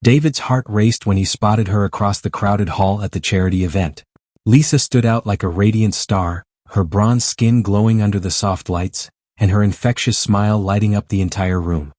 David's heart raced when he spotted her across the crowded hall at the charity event. Lisa stood out like a radiant star, her bronze skin glowing under the soft lights, and her infectious smile lighting up the entire room.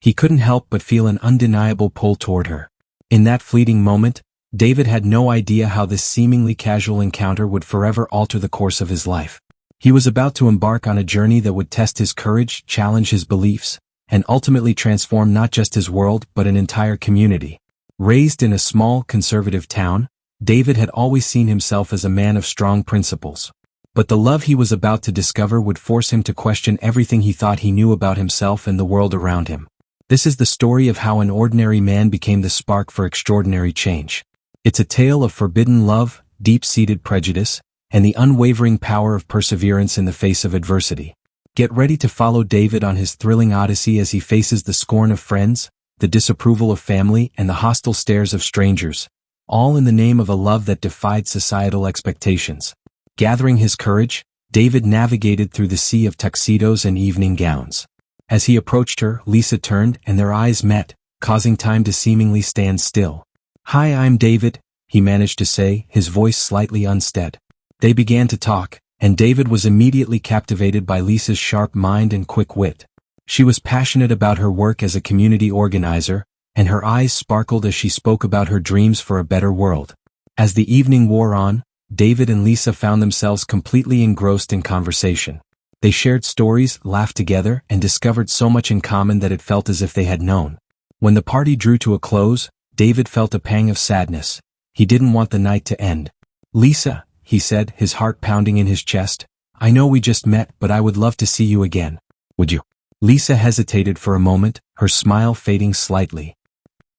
He couldn't help but feel an undeniable pull toward her. In that fleeting moment, David had no idea how this seemingly casual encounter would forever alter the course of his life. He was about to embark on a journey that would test his courage, challenge his beliefs, and ultimately transform not just his world but an entire community. Raised in a small, conservative town, David had always seen himself as a man of strong principles. But the love he was about to discover would force him to question everything he thought he knew about himself and the world around him. This is the story of how an ordinary man became the spark for extraordinary change. It's a tale of forbidden love, deep-seated prejudice, and the unwavering power of perseverance in the face of adversity. Get ready to follow David on his thrilling odyssey as he faces the scorn of friends, the disapproval of family, and the hostile stares of strangers, all in the name of a love that defied societal expectations. Gathering his courage, David navigated through the sea of tuxedos and evening gowns. As he approached her, Lisa turned and their eyes met, causing time to seemingly stand still. "Hi, I'm David," he managed to say, his voice slightly unsteady. They began to talk, and David was immediately captivated by Lisa's sharp mind and quick wit. She was passionate about her work as a community organizer, and her eyes sparkled as she spoke about her dreams for a better world. As the evening wore on, David and Lisa found themselves completely engrossed in conversation. They shared stories, laughed together, and discovered so much in common that it felt as if they had known. When the party drew to a close, David felt a pang of sadness. He didn't want the night to end. "Lisa," he said, his heart pounding in his chest, "I know we just met, but I would love to see you again. Would you?" Lisa hesitated for a moment, her smile fading slightly.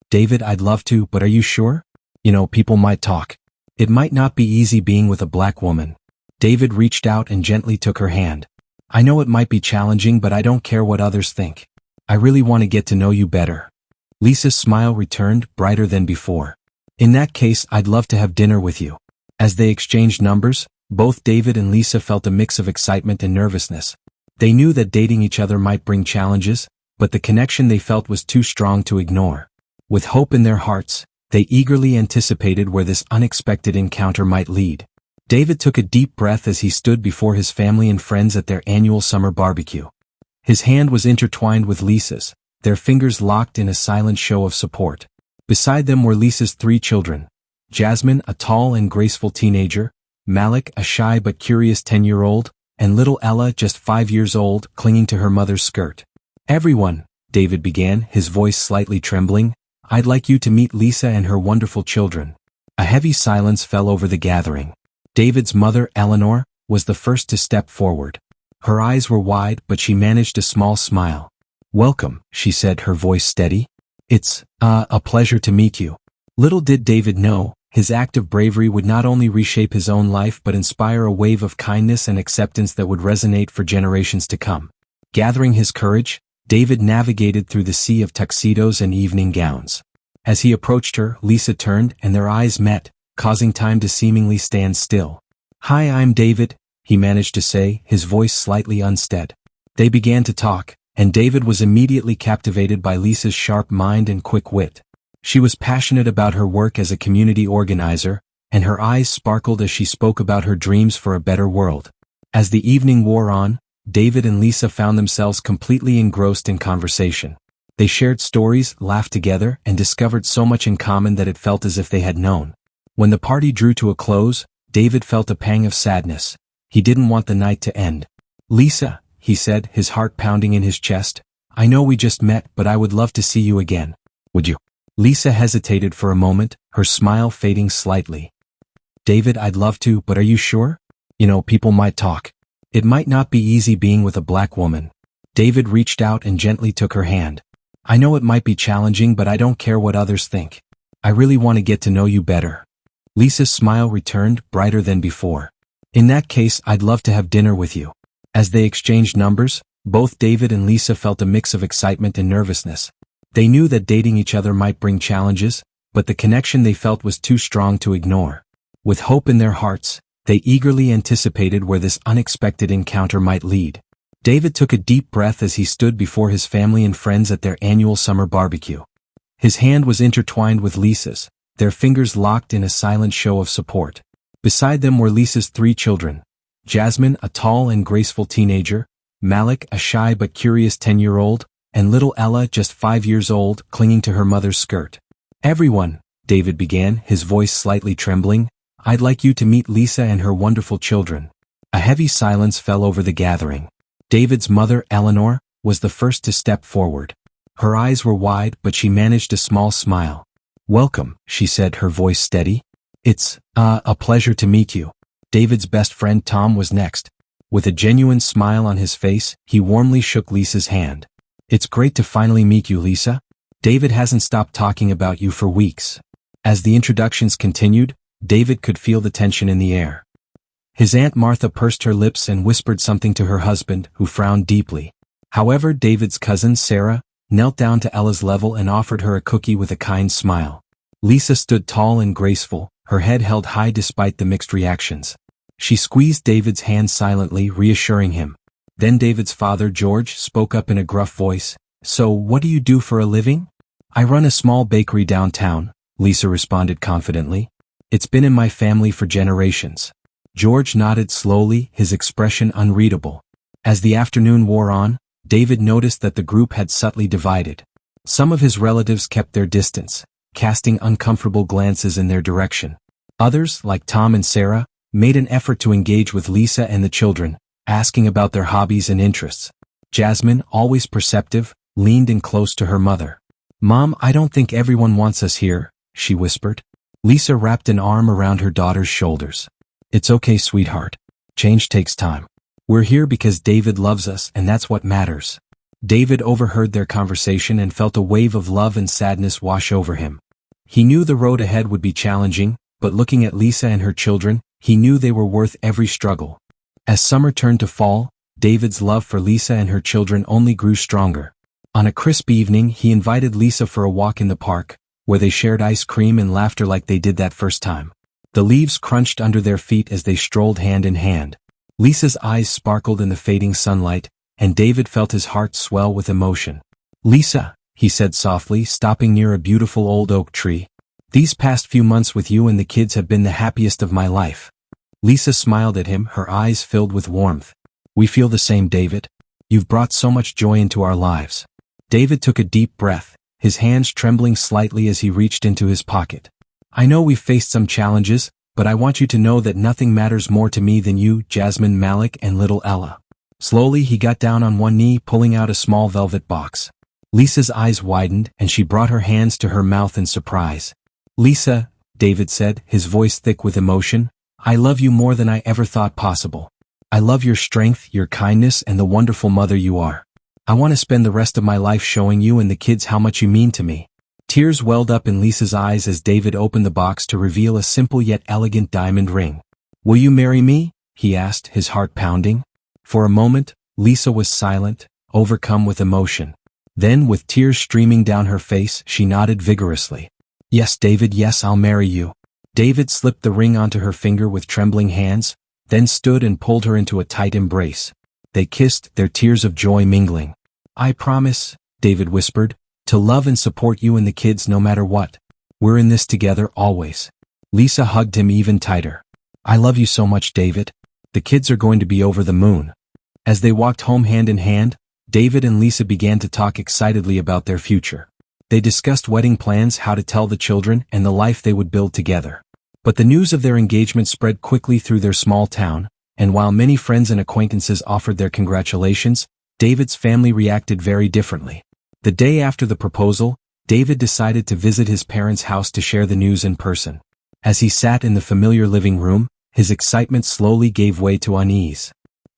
"David, I'd love to, but are you sure? People might talk. It might not be easy being with a black woman." David reached out and gently took her hand. "I know it might be challenging, but I don't care what others think. I really want to get to know you better." Lisa's smile returned, brighter than before. "In that case, I'd love to have dinner with you." As they exchanged numbers, both David and Lisa felt a mix of excitement and nervousness. They knew that dating each other might bring challenges, but the connection they felt was too strong to ignore. With hope in their hearts, they eagerly anticipated where this unexpected encounter might lead. David took a deep breath as he stood before his family and friends at their annual summer barbecue. His hand was intertwined with Lisa's, their fingers locked in a silent show of support. Beside them were Lisa's 3 children: Jasmine, a tall and graceful teenager; Malik, a shy but curious 10-year-old; and little Ella, just 5 years old, clinging to her mother's skirt. "Everyone," David began, his voice slightly trembling, "I'd like you to meet Lisa and her wonderful children." A heavy silence fell over the gathering. David's mother, Eleanor, was the first to step forward. Her eyes were wide, but she managed a small smile. "Welcome," she said, her voice steady. "It's a pleasure to meet you." Little did David know, his act of bravery would not only reshape his own life but inspire a wave of kindness and acceptance that would resonate for generations to come. Gathering his courage, David navigated through the sea of tuxedos and evening gowns. As he approached her, Lisa turned and their eyes met, causing time to seemingly stand still. "Hi, I'm David," he managed to say, his voice slightly unsteady. They began to talk, and David was immediately captivated by Lisa's sharp mind and quick wit. She was passionate about her work as a community organizer, and her eyes sparkled as she spoke about her dreams for a better world. As the evening wore on, David and Lisa found themselves completely engrossed in conversation. They shared stories, laughed together, and discovered so much in common that it felt as if they had known. When the party drew to a close, David felt a pang of sadness. He didn't want the night to end. "Lisa," he said, his heart pounding in his chest, "I know we just met, but I would love to see you again. Would you?" Lisa hesitated for a moment, her smile fading slightly. "David, I'd love to, but are you sure? People might talk. It might not be easy being with a black woman." David reached out and gently took her hand. "I know it might be challenging, but I don't care what others think. I really want to get to know you better." Lisa's smile returned, brighter than before. "In that case, I'd love to have dinner with you." As they exchanged numbers, both David and Lisa felt a mix of excitement and nervousness. They knew that dating each other might bring challenges, but the connection they felt was too strong to ignore. With hope in their hearts, they eagerly anticipated where this unexpected encounter might lead. David took a deep breath as he stood before his family and friends at their annual summer barbecue. His hand was intertwined with Lisa's, their fingers locked in a silent show of support. Beside them were Lisa's 3 children. Jasmine, a tall and graceful teenager, Malik, a shy but curious 10-year-old, and little Ella, just 5 years old, clinging to her mother's skirt. "Everyone," David began, his voice slightly trembling, "I'd like you to meet Lisa and her wonderful children." A heavy silence fell over the gathering. David's mother, Eleanor, was the first to step forward. Her eyes were wide, but she managed a small smile. "Welcome," she said, her voice steady. "It's, a pleasure to meet you." David's best friend Tom was next. With a genuine smile on his face, he warmly shook Lisa's hand. "It's great to finally meet you, Lisa. David hasn't stopped talking about you for weeks." As the introductions continued, David could feel the tension in the air. His Aunt Martha pursed her lips and whispered something to her husband, who frowned deeply. However, David's cousin, Sarah, knelt down to Ella's level and offered her a cookie with a kind smile. Lisa stood tall and graceful, her head held high despite the mixed reactions. She squeezed David's hand silently, reassuring him. Then David's father, George, spoke up in a gruff voice. "So, what do you do for a living?" "I run a small bakery downtown," Lisa responded confidently. "It's been in my family for generations." George nodded slowly, his expression unreadable. As the afternoon wore on, David noticed that the group had subtly divided. Some of his relatives kept their distance, casting uncomfortable glances in their direction. Others, like Tom and Sarah, made an effort to engage with Lisa and the children, asking about their hobbies and interests. Jasmine, always perceptive, leaned in close to her mother. "Mom, I don't think everyone wants us here," she whispered. Lisa wrapped an arm around her daughter's shoulders. "It's okay, sweetheart. Change takes time. We're here because David loves us, and that's what matters." David overheard their conversation and felt a wave of love and sadness wash over him. He knew the road ahead would be challenging, but looking at Lisa and her children, he knew they were worth every struggle. As summer turned to fall, David's love for Lisa and her children only grew stronger. On a crisp evening, he invited Lisa for a walk in the park, where they shared ice cream and laughter like they did that first time. The leaves crunched under their feet as they strolled hand in hand. Lisa's eyes sparkled in the fading sunlight, and David felt his heart swell with emotion. "Lisa," he said softly, stopping near a beautiful old oak tree, "these past few months with you and the kids have been the happiest of my life." Lisa smiled at him, her eyes filled with warmth. "We feel the same, David. You've brought so much joy into our lives." David took a deep breath, his hands trembling slightly as he reached into his pocket. "I know we've faced some challenges, but I want you to know that nothing matters more to me than you, Jasmine, Malik, and little Ella." Slowly he got down on one knee, pulling out a small velvet box. Lisa's eyes widened, and she brought her hands to her mouth in surprise. "Lisa," David said, his voice thick with emotion, "I love you more than I ever thought possible. I love your strength, your kindness, and the wonderful mother you are. I want to spend the rest of my life showing you and the kids how much you mean to me." Tears welled up in Lisa's eyes as David opened the box to reveal a simple yet elegant diamond ring. "Will you marry me?" he asked, his heart pounding. For a moment, Lisa was silent, overcome with emotion. Then, with tears streaming down her face, she nodded vigorously. "Yes, David, yes, I'll marry you." David slipped the ring onto her finger with trembling hands, then stood and pulled her into a tight embrace. They kissed, their tears of joy mingling. "I promise," David whispered, "to love and support you and the kids no matter what. We're in this together, always." Lisa hugged him even tighter. "I love you so much, David. The kids are going to be over the moon." As they walked home hand in hand, David and Lisa began to talk excitedly about their future. They discussed wedding plans, how to tell the children, and the life they would build together. But the news of their engagement spread quickly through their small town, and while many friends and acquaintances offered their congratulations, David's family reacted very differently. The day after the proposal, David decided to visit his parents' house to share the news in person. As he sat in the familiar living room, his excitement slowly gave way to unease.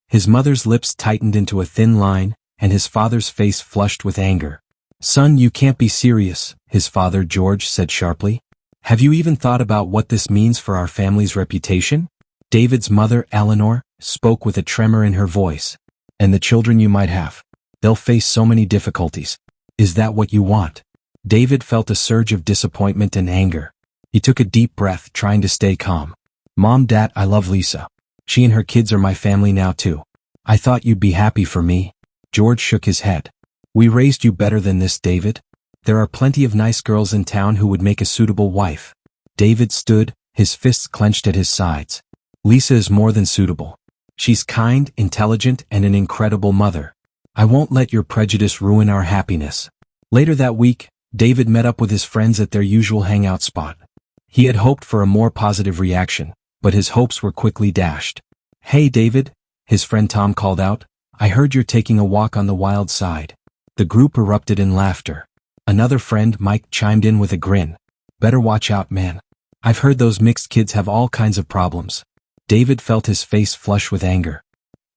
His mother's lips tightened into a thin line, and his father's face flushed with anger. "Son, you can't be serious," his father, George, said sharply. "Have you even thought about what this means for our family's reputation?" David's mother, Eleanor, spoke with a tremor in her voice. "And the children you might have. They'll face so many difficulties. Is that what you want?" David felt a surge of disappointment and anger. He took a deep breath, trying to stay calm. "Mom, Dad, I love Lisa. She and her kids are my family now too. I thought you'd be happy for me." George shook his head. "We raised you better than this, David. There are plenty of nice girls in town who would make a suitable wife. David stood, his fists clenched at his sides. Lisa is more than suitable. She's kind, intelligent, and an incredible mother. I won't let your prejudice ruin our happiness. Later that week, David met up with his friends at their usual hangout spot. He had hoped for a more positive reaction, but his hopes were quickly dashed. "Hey David," his friend Tom called out, "I heard you're taking a walk on the wild side." The group erupted in laughter. Another friend, Mike, chimed in with a grin. "Better watch out, man. I've heard those mixed kids have all kinds of problems." David felt his face flush with anger.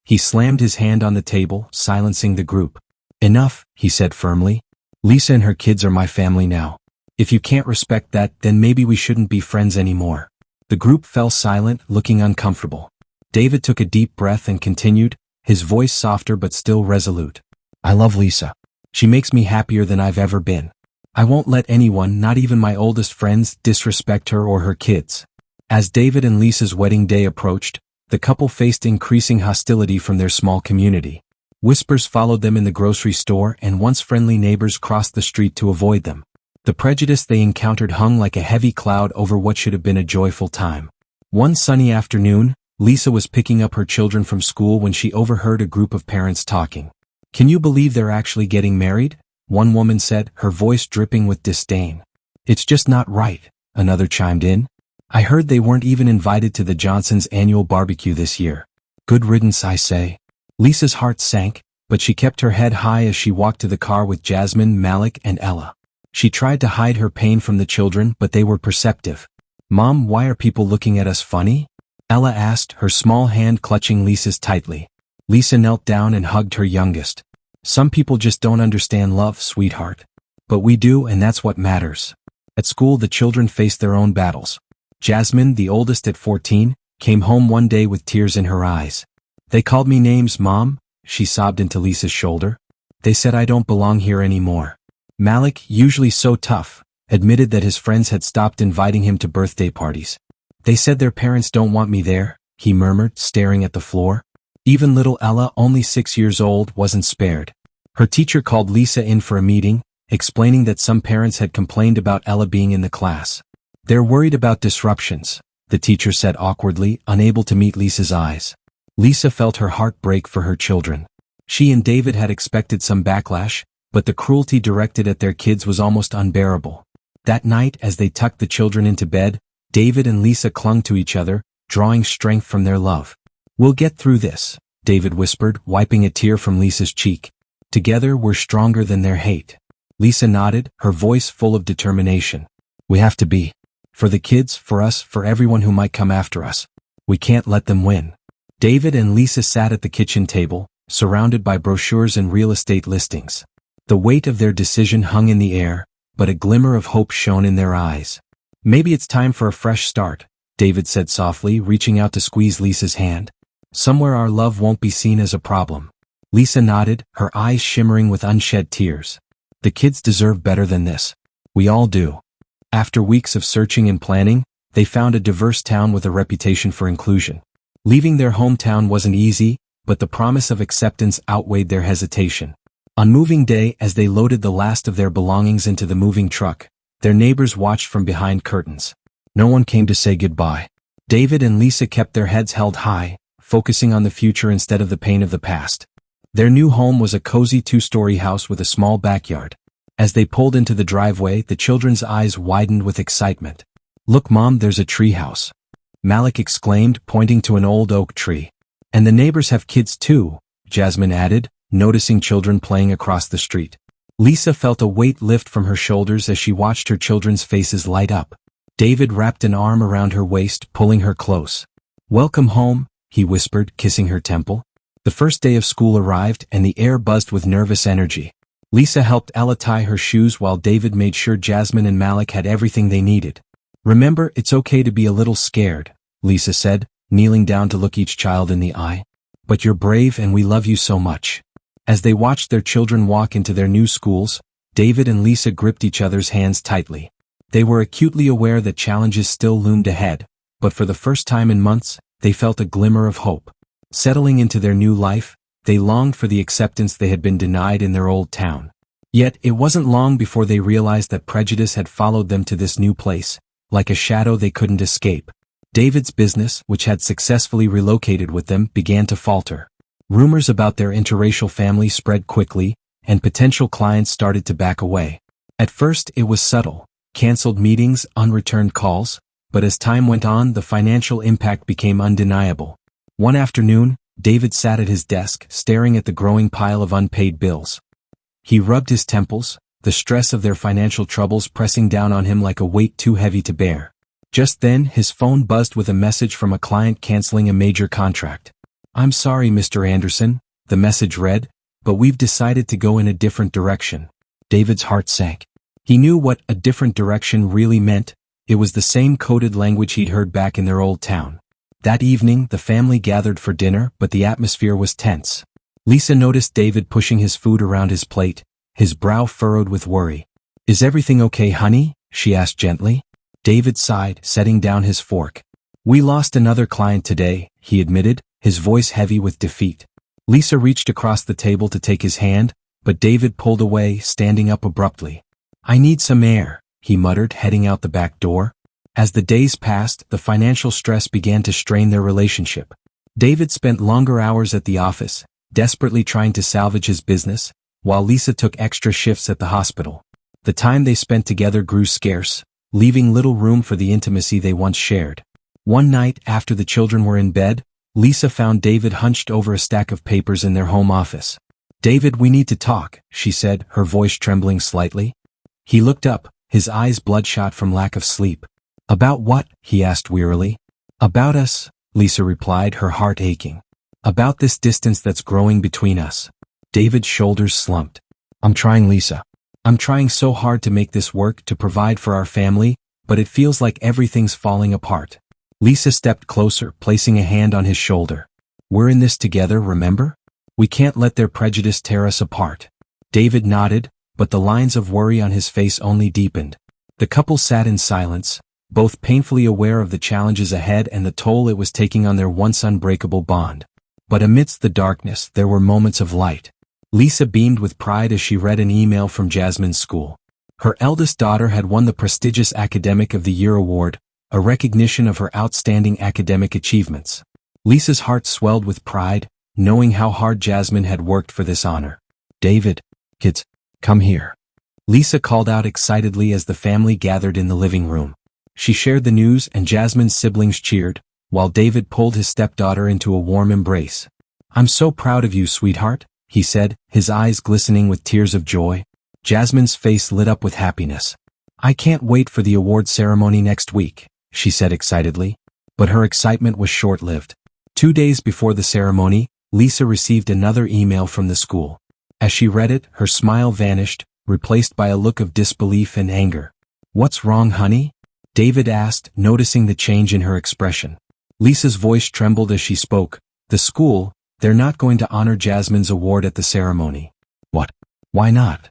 He slammed his hand on the table, silencing the group. "Enough," he said firmly. "Lisa and her kids are my family now. If you can't respect that, then maybe we shouldn't be friends anymore." The group fell silent, looking uncomfortable. David took a deep breath and continued, his voice softer but still resolute. "I love Lisa. She makes me happier than I've ever been. I won't let anyone, not even my oldest friends, disrespect her or her kids." As David and Lisa's wedding day approached, the couple faced increasing hostility from their small community. Whispers followed them in the grocery store, and once friendly neighbors crossed the street to avoid them. The prejudice they encountered hung like a heavy cloud over what should have been a joyful time. One sunny afternoon, Lisa was picking up her children from school when she overheard a group of parents talking. "Can you believe they're actually getting married?" one woman said, her voice dripping with disdain. "It's just not right," another chimed in. "I heard they weren't even invited to the Johnsons' annual barbecue this year. Good riddance, I say." Lisa's heart sank, but she kept her head high as she walked to the car with Jasmine, Malik, and Ella. She tried to hide her pain from the children, but they were perceptive. "Mom, why are people looking at us funny?" Ella asked, her small hand clutching Lisa's tightly. Lisa knelt down and hugged her youngest. "Some people just don't understand love, sweetheart. But we do, and that's what matters." At school, the children faced their own battles. Jasmine, the oldest at 14, came home one day with tears in her eyes. "They called me names, Mom," she sobbed into Lisa's shoulder. "They said I don't belong here anymore." Malik, usually so tough, admitted that his friends had stopped inviting him to birthday parties. "They said their parents don't want me there," he murmured, staring at the floor. Even little Ella, only 6 years old, wasn't spared. Her teacher called Lisa in for a meeting, explaining that some parents had complained about Ella being in the class. "They're worried about disruptions," the teacher said awkwardly, unable to meet Lisa's eyes. Lisa felt her heart break for her children. She and David had expected some backlash, but the cruelty directed at their kids was almost unbearable. That night, as they tucked the children into bed, David and Lisa clung to each other, drawing strength from their love. "We'll get through this," David whispered, wiping a tear from Lisa's cheek. "Together we're stronger than their hate." Lisa nodded, her voice full of determination. "We have to be. For the kids, for us, for everyone who might come after us. We can't let them win." David and Lisa sat at the kitchen table, surrounded by brochures and real estate listings. The weight of their decision hung in the air, but a glimmer of hope shone in their eyes. "Maybe it's time for a fresh start," David said softly, reaching out to squeeze Lisa's hand. "Somewhere our love won't be seen as a problem." Lisa nodded, her eyes shimmering with unshed tears. "The kids deserve better than this. We all do." After weeks of searching and planning, they found a diverse town with a reputation for inclusion. Leaving their hometown wasn't easy, but the promise of acceptance outweighed their hesitation. On moving day, as they loaded the last of their belongings into the moving truck, their neighbors watched from behind curtains. No one came to say goodbye. David and Lisa kept their heads held high, focusing on the future instead of the pain of the past. Their new home was a cozy 2-story house with a small backyard. As they pulled into the driveway, the children's eyes widened with excitement. "Look, Mom, there's a tree house," Malik exclaimed, pointing to an old oak tree. "And the neighbors have kids too," Jasmine added, noticing children playing across the street. Lisa felt a weight lift from her shoulders as she watched her children's faces light up. David wrapped an arm around her waist, pulling her close. "Welcome home," he whispered, kissing her temple. The first day of school arrived, and the air buzzed with nervous energy. Lisa helped Ella tie her shoes while David made sure Jasmine and Malik had everything they needed. "Remember, it's okay to be a little scared," Lisa said, kneeling down to look each child in the eye. "But you're brave and we love you so much." As they watched their children walk into their new schools, David and Lisa gripped each other's hands tightly. They were acutely aware that challenges still loomed ahead, but for the first time in months, they felt a glimmer of hope. Settling into their new life, they longed for the acceptance they had been denied in their old town. Yet, it wasn't long before they realized that prejudice had followed them to this new place, like a shadow they couldn't escape. David's business, which had successfully relocated with them, began to falter. Rumors about their interracial family spread quickly, and potential clients started to back away. At first, it was subtle, canceled meetings, unreturned calls, but as time went on, the financial impact became undeniable. One afternoon, David sat at his desk, staring at the growing pile of unpaid bills. He rubbed his temples, the stress of their financial troubles pressing down on him like a weight too heavy to bear. Just then, his phone buzzed with a message from a client canceling a major contract. "I'm sorry, Mr. Anderson," the message read, "but we've decided to go in a different direction." David's heart sank. He knew what a different direction really meant. It was the same coded language he'd heard back in their old town. That evening, the family gathered for dinner, but the atmosphere was tense. Lisa noticed David pushing his food around his plate, his brow furrowed with worry. "Is everything okay, honey?" she asked gently. David sighed, setting down his fork. "We lost another client today," he admitted, his voice heavy with defeat. Lisa reached across the table to take his hand, but David pulled away, standing up abruptly. "I need some air," he muttered, heading out the back door. As the days passed, the financial stress began to strain their relationship. David spent longer hours at the office, desperately trying to salvage his business, while Lisa took extra shifts at the hospital. The time they spent together grew scarce, leaving little room for the intimacy they once shared. One night, after the children were in bed, Lisa found David hunched over a stack of papers in their home office. "David, we need to talk," she said, her voice trembling slightly. He looked up, his eyes bloodshot from lack of sleep. "About what?" he asked wearily. "About us," Lisa replied, her heart aching. "About this distance that's growing between us." David's shoulders slumped. "I'm trying, Lisa. I'm trying so hard to make this work, to provide for our family, but it feels like everything's falling apart." Lisa stepped closer, placing a hand on his shoulder. "We're in this together, remember? We can't let their prejudice tear us apart." David nodded, but the lines of worry on his face only deepened. The couple sat in silence, both painfully aware of the challenges ahead and the toll it was taking on their once unbreakable bond. But amidst the darkness, there were moments of light. Lisa beamed with pride as she read an email from Jasmine's school. Her eldest daughter had won the prestigious Academic of the Year award, a recognition of her outstanding academic achievements. Lisa's heart swelled with pride, knowing how hard Jasmine had worked for this honor. "David, kids, come here," Lisa called out excitedly as the family gathered in the living room. She shared the news and Jasmine's siblings cheered, while David pulled his stepdaughter into a warm embrace. "I'm so proud of you, sweetheart," he said, his eyes glistening with tears of joy. Jasmine's face lit up with happiness. "I can't wait for the award ceremony next week," she said excitedly. But her excitement was short-lived. 2 days before the ceremony, Lisa received another email from the school. As she read it, her smile vanished, replaced by a look of disbelief and anger. "What's wrong, honey?" David asked, noticing the change in her expression. Lisa's voice trembled as she spoke. "The school, they're not going to honor Jasmine's award at the ceremony." "What? Why not?"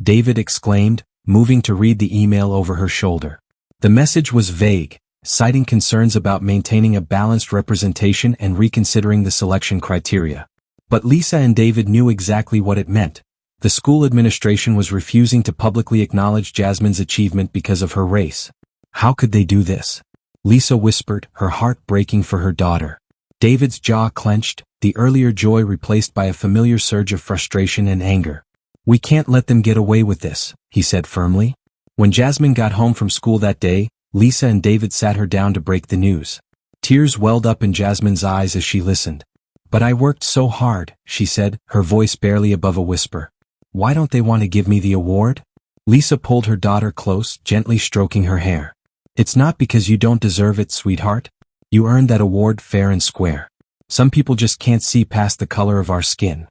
David exclaimed, moving to read the email over her shoulder. The message was vague, citing concerns about maintaining a balanced representation and reconsidering the selection criteria. But Lisa and David knew exactly what it meant. The school administration was refusing to publicly acknowledge Jasmine's achievement because of her race. How could they do this? Lisa whispered, her heart breaking for her daughter. David's jaw clenched, the earlier joy replaced by a familiar surge of frustration and anger. "We can't let them get away with this," he said firmly. When Jasmine got home from school that day, Lisa and David sat her down to break the news. Tears welled up in Jasmine's eyes as she listened. "But I worked so hard," she said, her voice barely above a whisper. "Why don't they want to give me the award?" Lisa pulled her daughter close, gently stroking her hair. "It's not because you don't deserve it, sweetheart. You earned that award fair and square. Some people just can't see past the color of our skin."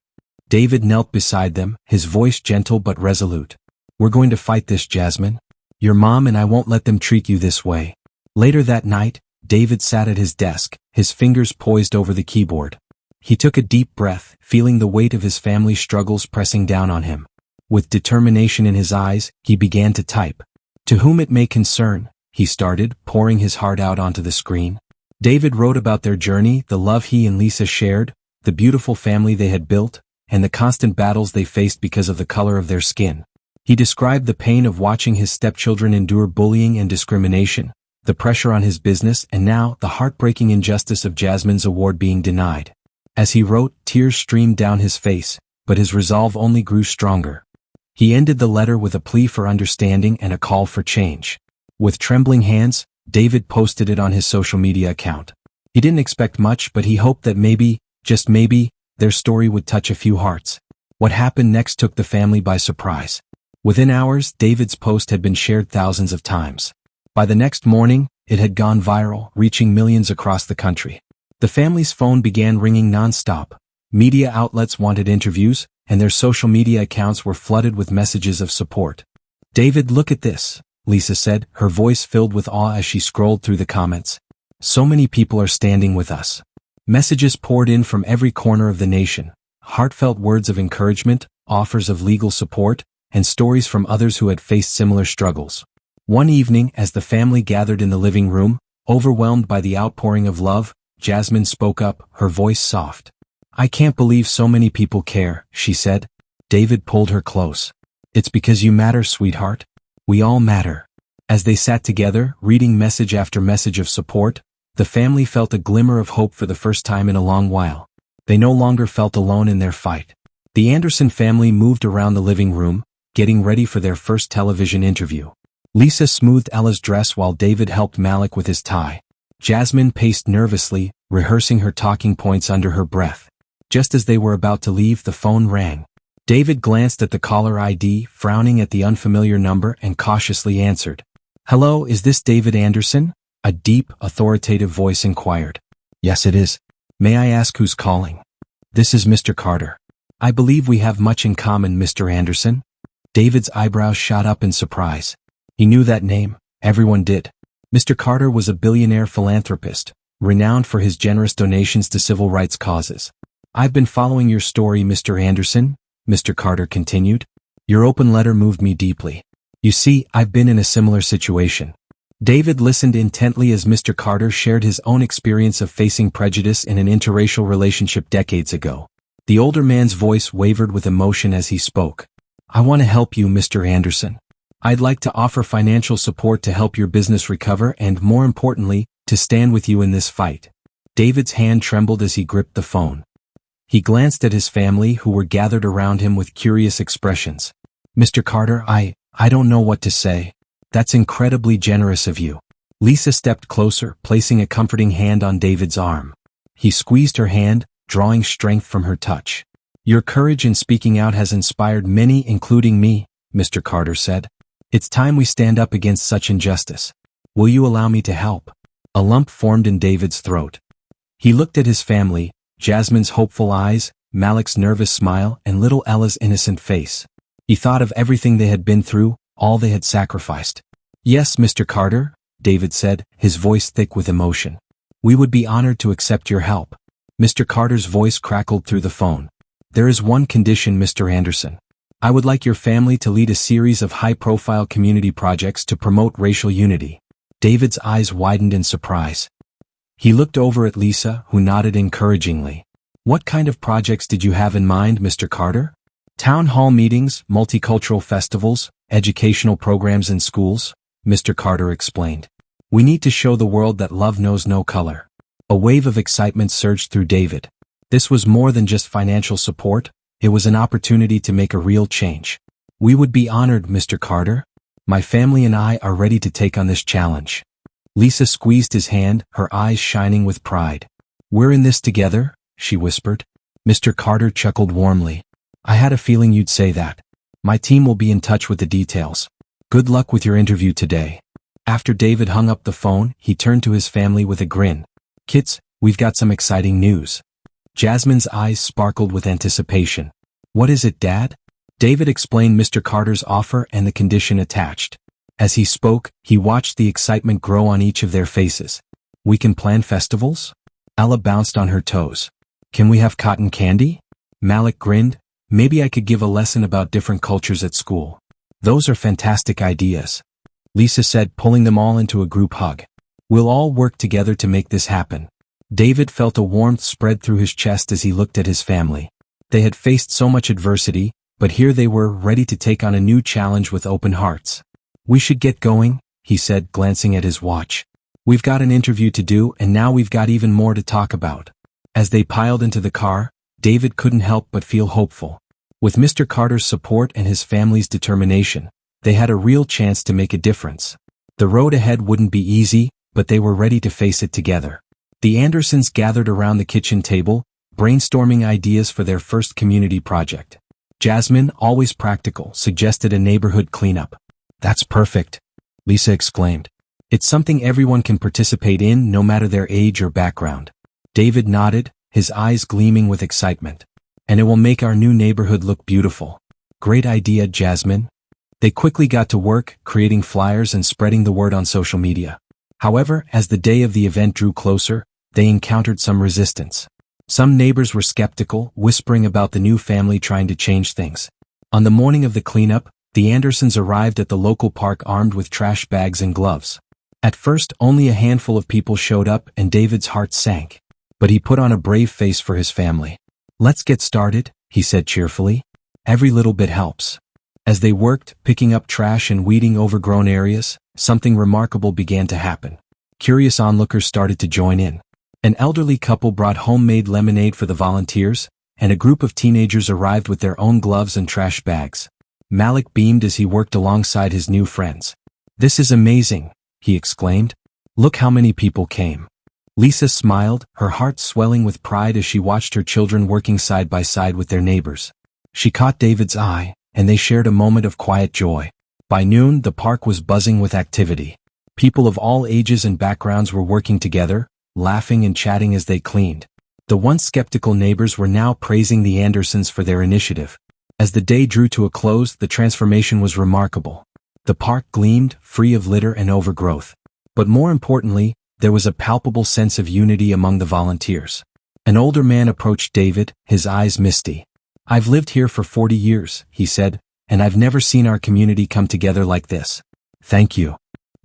David knelt beside them, his voice gentle but resolute. "We're going to fight this, Jasmine. Your mom and I won't let them treat you this way." Later that night, David sat at his desk, his fingers poised over the keyboard. He took a deep breath, feeling the weight of his family's struggles pressing down on him. With determination in his eyes, he began to type. "To whom it may concern," he started, pouring his heart out onto the screen. David wrote about their journey, the love he and Lisa shared, the beautiful family they had built, and the constant battles they faced because of the color of their skin. He described the pain of watching his stepchildren endure bullying and discrimination, the pressure on his business, and now the heartbreaking injustice of Jasmine's award being denied. As he wrote, tears streamed down his face, but his resolve only grew stronger. He ended the letter with a plea for understanding and a call for change. With trembling hands, David posted it on his social media account. He didn't expect much, but he hoped that maybe, just maybe, their story would touch a few hearts. What happened next took the family by surprise. Within hours, David's post had been shared thousands of times. By the next morning, it had gone viral, reaching millions across the country. The family's phone began ringing non-stop. Media outlets wanted interviews, and their social media accounts were flooded with messages of support. "David, look at this," Lisa said, her voice filled with awe as she scrolled through the comments. "So many people are standing with us." Messages poured in from every corner of the nation. Heartfelt words of encouragement, offers of legal support, and stories from others who had faced similar struggles. One evening, as the family gathered in the living room, overwhelmed by the outpouring of love, Jasmine spoke up, her voice soft. "I can't believe so many people care," she said. David pulled her close. "It's because you matter, sweetheart. We all matter." As they sat together, reading message after message of support, the family felt a glimmer of hope for the first time in a long while. They no longer felt alone in their fight. The Anderson family moved around the living room, getting ready for their first television interview. Lisa smoothed Ella's dress while David helped Malik with his tie. Jasmine paced nervously, rehearsing her talking points under her breath. Just as they were about to leave, the phone rang. David glanced at the caller ID, frowning at the unfamiliar number, and cautiously answered. "Hello, is this David Anderson?" A deep, authoritative voice inquired. "Yes, it is. May I ask who's calling?" "This is Mr. Carter." "I believe we have much in common, Mr. Anderson." David's eyebrows shot up in surprise. He knew that name. Everyone did. Mr. Carter was a billionaire philanthropist, renowned for his generous donations to civil rights causes. "I've been following your story, Mr. Anderson," Mr. Carter continued. "Your open letter moved me deeply. You see, I've been in a similar situation." David listened intently as Mr. Carter shared his own experience of facing prejudice in an interracial relationship decades ago. The older man's voice wavered with emotion as he spoke. "I want to help you, Mr. Anderson. I'd like to offer financial support to help your business recover and, more importantly, to stand with you in this fight." David's hand trembled as he gripped the phone. He glanced at his family, who were gathered around him with curious expressions. "Mr. Carter, I don't know what to say. That's incredibly generous of you." Lisa stepped closer, placing a comforting hand on David's arm. He squeezed her hand, drawing strength from her touch. "Your courage in speaking out has inspired many, including me," Mr. Carter said. "It's time we stand up against such injustice. Will you allow me to help?" A lump formed in David's throat. He looked at his family, Jasmine's hopeful eyes, Malik's nervous smile, and little Ella's innocent face. He thought of everything they had been through, all they had sacrificed. "Yes, Mr. Carter," David said, his voice thick with emotion. "We would be honored to accept your help." Mr. Carter's voice crackled through the phone. "There is one condition, Mr. Anderson. I would like your family to lead a series of high-profile community projects to promote racial unity." David's eyes widened in surprise. He looked over at Lisa, who nodded encouragingly. "What kind of projects did you have in mind, Mr. Carter?" "Town hall meetings, multicultural festivals, educational programs in schools," Mr. Carter explained. "We need to show the world that love knows no color." A wave of excitement surged through David. This was more than just financial support, it was an opportunity to make a real change. "We would be honored, Mr. Carter. My family and I are ready to take on this challenge." Lisa squeezed his hand, her eyes shining with pride. "We're in this together," she whispered. Mr. Carter chuckled warmly. "I had a feeling you'd say that. My team will be in touch with the details. Good luck with your interview today." After David hung up the phone, he turned to his family with a grin. "Kids, we've got some exciting news." Jasmine's eyes sparkled with anticipation. "What is it, Dad?" David explained Mr. Carter's offer and the condition attached. As he spoke, he watched the excitement grow on each of their faces. "We can plan festivals?" Ella bounced on her toes. "Can we have cotton candy?" Malik grinned. "Maybe I could give a lesson about different cultures at school." "Those are fantastic ideas," Lisa said, pulling them all into a group hug. "We'll all work together to make this happen." David felt a warmth spread through his chest as he looked at his family. They had faced so much adversity, but here they were, ready to take on a new challenge with open hearts. "We should get going," he said, glancing at his watch. "We've got an interview to do, and now we've got even more to talk about." As they piled into the car, David couldn't help but feel hopeful. With Mr. Carter's support and his family's determination, they had a real chance to make a difference. The road ahead wouldn't be easy, but they were ready to face it together. The Andersons gathered around the kitchen table, brainstorming ideas for their first community project. Jasmine, always practical, suggested a neighborhood cleanup. "That's perfect," Lisa exclaimed. "It's something everyone can participate in, no matter their age or background." David nodded, his eyes gleaming with excitement. "And it will make our new neighborhood look beautiful." "Great idea, Jasmine." They quickly got to work, creating flyers and spreading the word on social media. However, as the day of the event drew closer, they encountered some resistance. Some neighbors were skeptical, whispering about the new family trying to change things. On the morning of the cleanup, the Andersons arrived at the local park armed with trash bags and gloves. At first, only a handful of people showed up and David's heart sank. But he put on a brave face for his family. "Let's get started," he said cheerfully. "Every little bit helps." As they worked, picking up trash and weeding overgrown areas, something remarkable began to happen. Curious onlookers started to join in. An elderly couple brought homemade lemonade for the volunteers, and a group of teenagers arrived with their own gloves and trash bags. Malik beamed as he worked alongside his new friends. "This is amazing," he exclaimed. "Look how many people came." Lisa smiled, her heart swelling with pride as she watched her children working side by side with their neighbors. She caught David's eye, and they shared a moment of quiet joy. By noon, the park was buzzing with activity. People of all ages and backgrounds were working together, laughing and chatting as they cleaned. The once skeptical neighbors were now praising the Andersons for their initiative. As the day drew to a close, the transformation was remarkable. The park gleamed, free of litter and overgrowth. But more importantly, there was a palpable sense of unity among the volunteers. An older man approached David, his eyes misty. "I've lived here for 40 years, he said, "and I've never seen our community come together like this." "Thank you."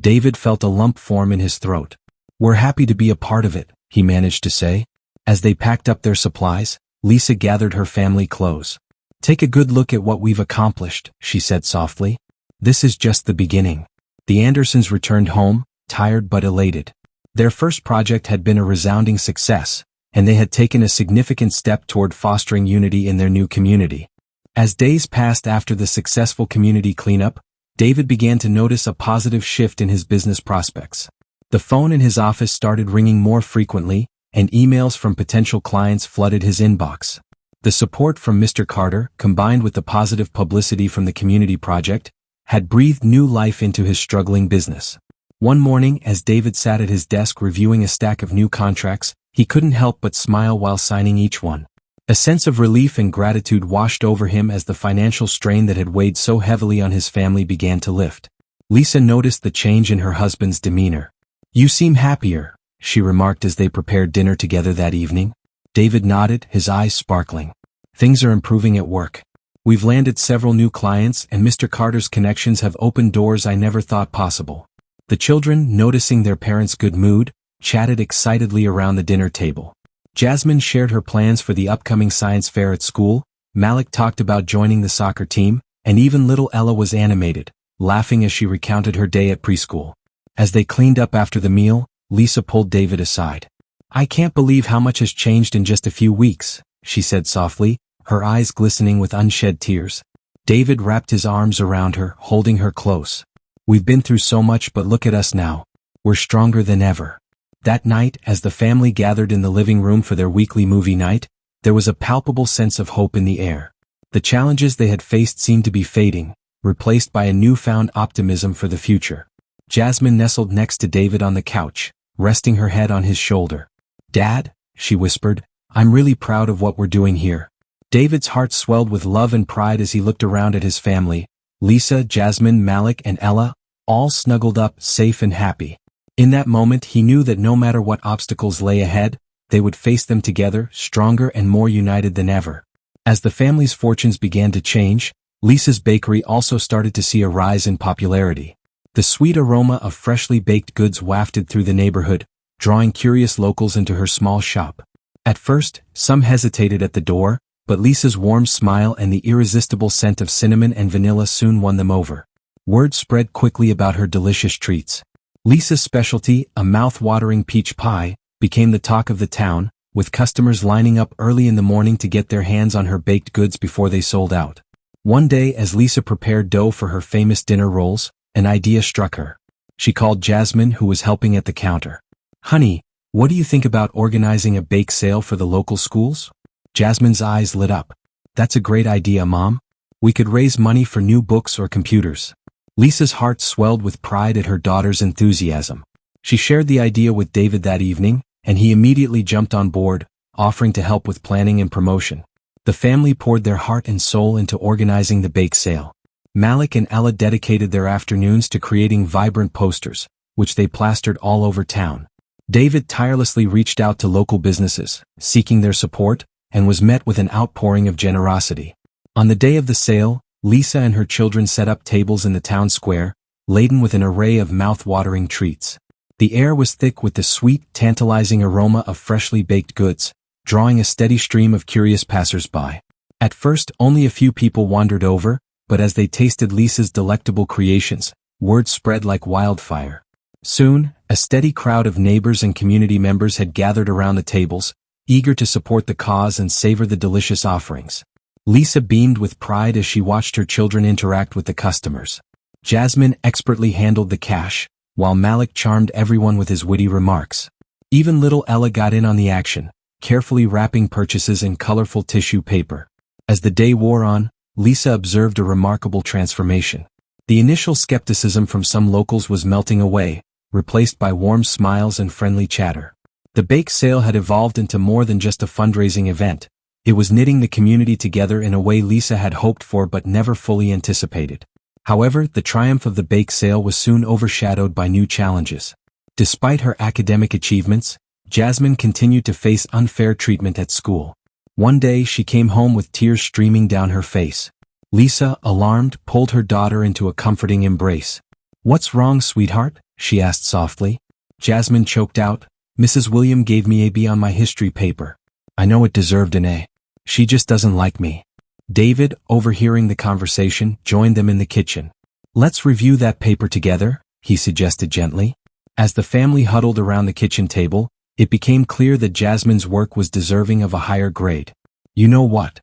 David felt a lump form in his throat. "We're happy to be a part of it," he managed to say. As they packed up their supplies, Lisa gathered her family close. "Take a good look at what we've accomplished," she said softly. "This is just the beginning." The Andersons returned home, tired but elated. Their first project had been a resounding success, and they had taken a significant step toward fostering unity in their new community. As days passed after the successful community cleanup, David began to notice a positive shift in his business prospects. The phone in his office started ringing more frequently, and emails from potential clients flooded his inbox. The support from Mr. Carter, combined with the positive publicity from the community project, had breathed new life into his struggling business. One morning, as David sat at his desk reviewing a stack of new contracts, he couldn't help but smile while signing each one. A sense of relief and gratitude washed over him as the financial strain that had weighed so heavily on his family began to lift. Lisa noticed the change in her husband's demeanor. "You seem happier," she remarked as they prepared dinner together that evening. David nodded, his eyes sparkling. "Things are improving at work. We've landed several new clients, and Mr. Carter's connections have opened doors I never thought possible." The children, noticing their parents' good mood, chatted excitedly around the dinner table. Jasmine shared her plans for the upcoming science fair at school, Malik talked about joining the soccer team, and even little Ella was animated, laughing as she recounted her day at preschool. As they cleaned up after the meal, Lisa pulled David aside. "I can't believe how much has changed in just a few weeks," she said softly, her eyes glistening with unshed tears. David wrapped his arms around her, holding her close. "We've been through so much, but look at us now. We're stronger than ever." That night, as the family gathered in the living room for their weekly movie night, there was a palpable sense of hope in the air. The challenges they had faced seemed to be fading, replaced by a newfound optimism for the future. Jasmine nestled next to David on the couch, resting her head on his shoulder. "Dad," she whispered, "I'm really proud of what we're doing here." David's heart swelled with love and pride as he looked around at his family. Lisa, Jasmine, Malik, and Ella, all snuggled up, safe and happy. In that moment he knew that no matter what obstacles lay ahead, they would face them together, stronger and more united than ever. As the family's fortunes began to change, Lisa's bakery also started to see a rise in popularity. The sweet aroma of freshly baked goods wafted through the neighborhood, drawing curious locals into her small shop. At first, some hesitated at the door, but Lisa's warm smile and the irresistible scent of cinnamon and vanilla soon won them over. Word spread quickly about her delicious treats. Lisa's specialty, a mouth-watering peach pie, became the talk of the town, with customers lining up early in the morning to get their hands on her baked goods before they sold out. One day, as Lisa prepared dough for her famous dinner rolls, an idea struck her. She called Jasmine, who was helping at the counter. "Honey, what do you think about organizing a bake sale for the local schools?" Jasmine's eyes lit up. "That's a great idea, Mom. We could raise money for new books or computers." Lisa's heart swelled with pride at her daughter's enthusiasm. She shared the idea with David that evening, and he immediately jumped on board, offering to help with planning and promotion. The family poured their heart and soul into organizing the bake sale. Malik and Ella dedicated their afternoons to creating vibrant posters, which they plastered all over town. David tirelessly reached out to local businesses, seeking their support, and was met with an outpouring of generosity. On the day of the sale, Lisa and her children set up tables in the town square, laden with an array of mouth-watering treats. The air was thick with the sweet, tantalizing aroma of freshly baked goods, drawing a steady stream of curious passers-by. At first, only a few people wandered over, but as they tasted Lisa's delectable creations, word spread like wildfire. Soon, a steady crowd of neighbors and community members had gathered around the tables, eager to support the cause and savor the delicious offerings. Lisa beamed with pride as she watched her children interact with the customers. Jasmine expertly handled the cash, while Malik charmed everyone with his witty remarks. Even little Ella got in on the action, carefully wrapping purchases in colorful tissue paper. As the day wore on, Lisa observed a remarkable transformation. The initial skepticism from some locals was melting away, replaced by warm smiles and friendly chatter. The bake sale had evolved into more than just a fundraising event. It was knitting the community together in a way Lisa had hoped for but never fully anticipated. However, the triumph of the bake sale was soon overshadowed by new challenges. Despite her academic achievements, Jasmine continued to face unfair treatment at school. One day she came home with tears streaming down her face. Lisa, alarmed, pulled her daughter into a comforting embrace. "What's wrong, sweetheart?" she asked softly. Jasmine choked out, "Mrs. William gave me a B on my history paper. I know it deserved an A. She just doesn't like me." David, overhearing the conversation, joined them in the kitchen. "Let's review that paper together," he suggested gently. As the family huddled around the kitchen table, it became clear that Jasmine's work was deserving of a higher grade. "You know what?"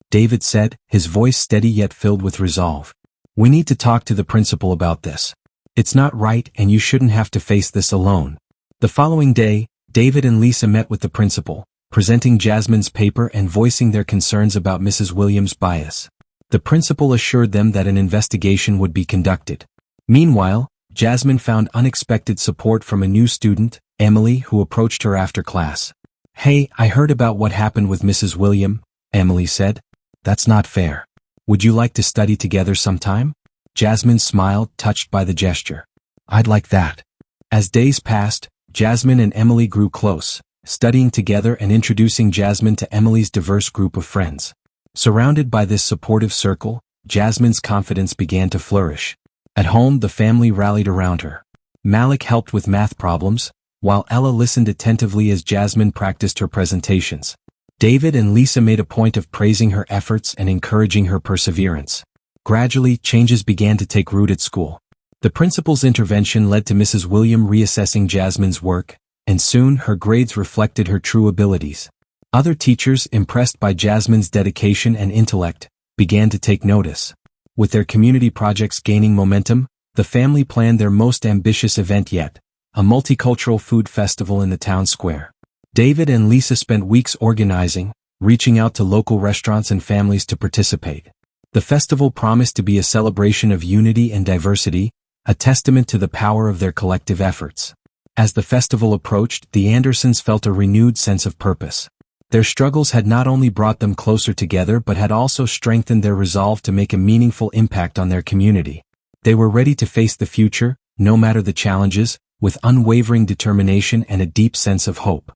David said, his voice steady yet filled with resolve. "We need to talk to the principal about this. It's not right and you shouldn't have to face this alone." The following day, David and Lisa met with the principal, presenting Jasmine's paper and voicing their concerns about Mrs. Williams' bias. The principal assured them that an investigation would be conducted. Meanwhile, Jasmine found unexpected support from a new student, Emily, who approached her after class. "Hey, I heard about what happened with Mrs. William," Emily said. "That's not fair. Would you like to study together sometime?" Jasmine smiled, touched by the gesture. "I'd like that." As days passed, Jasmine and Emily grew close, studying together and introducing Jasmine to Emily's diverse group of friends. Surrounded by this supportive circle, Jasmine's confidence began to flourish. At home, the family rallied around her. Malik helped with math problems, while Ella listened attentively as Jasmine practiced her presentations. David and Lisa made a point of praising her efforts and encouraging her perseverance. Gradually, changes began to take root at school. The principal's intervention led to Mrs. William reassessing Jasmine's work, and soon her grades reflected her true abilities. Other teachers, impressed by Jasmine's dedication and intellect, began to take notice. With their community projects gaining momentum, the family planned their most ambitious event yet, a multicultural food festival in the town square. David and Lisa spent weeks organizing, reaching out to local restaurants and families to participate. The festival promised to be a celebration of unity and diversity, a testament to the power of their collective efforts. As the festival approached, the Andersons felt a renewed sense of purpose. Their struggles had not only brought them closer together but had also strengthened their resolve to make a meaningful impact on their community. They were ready to face the future, no matter the challenges, with unwavering determination and a deep sense of hope.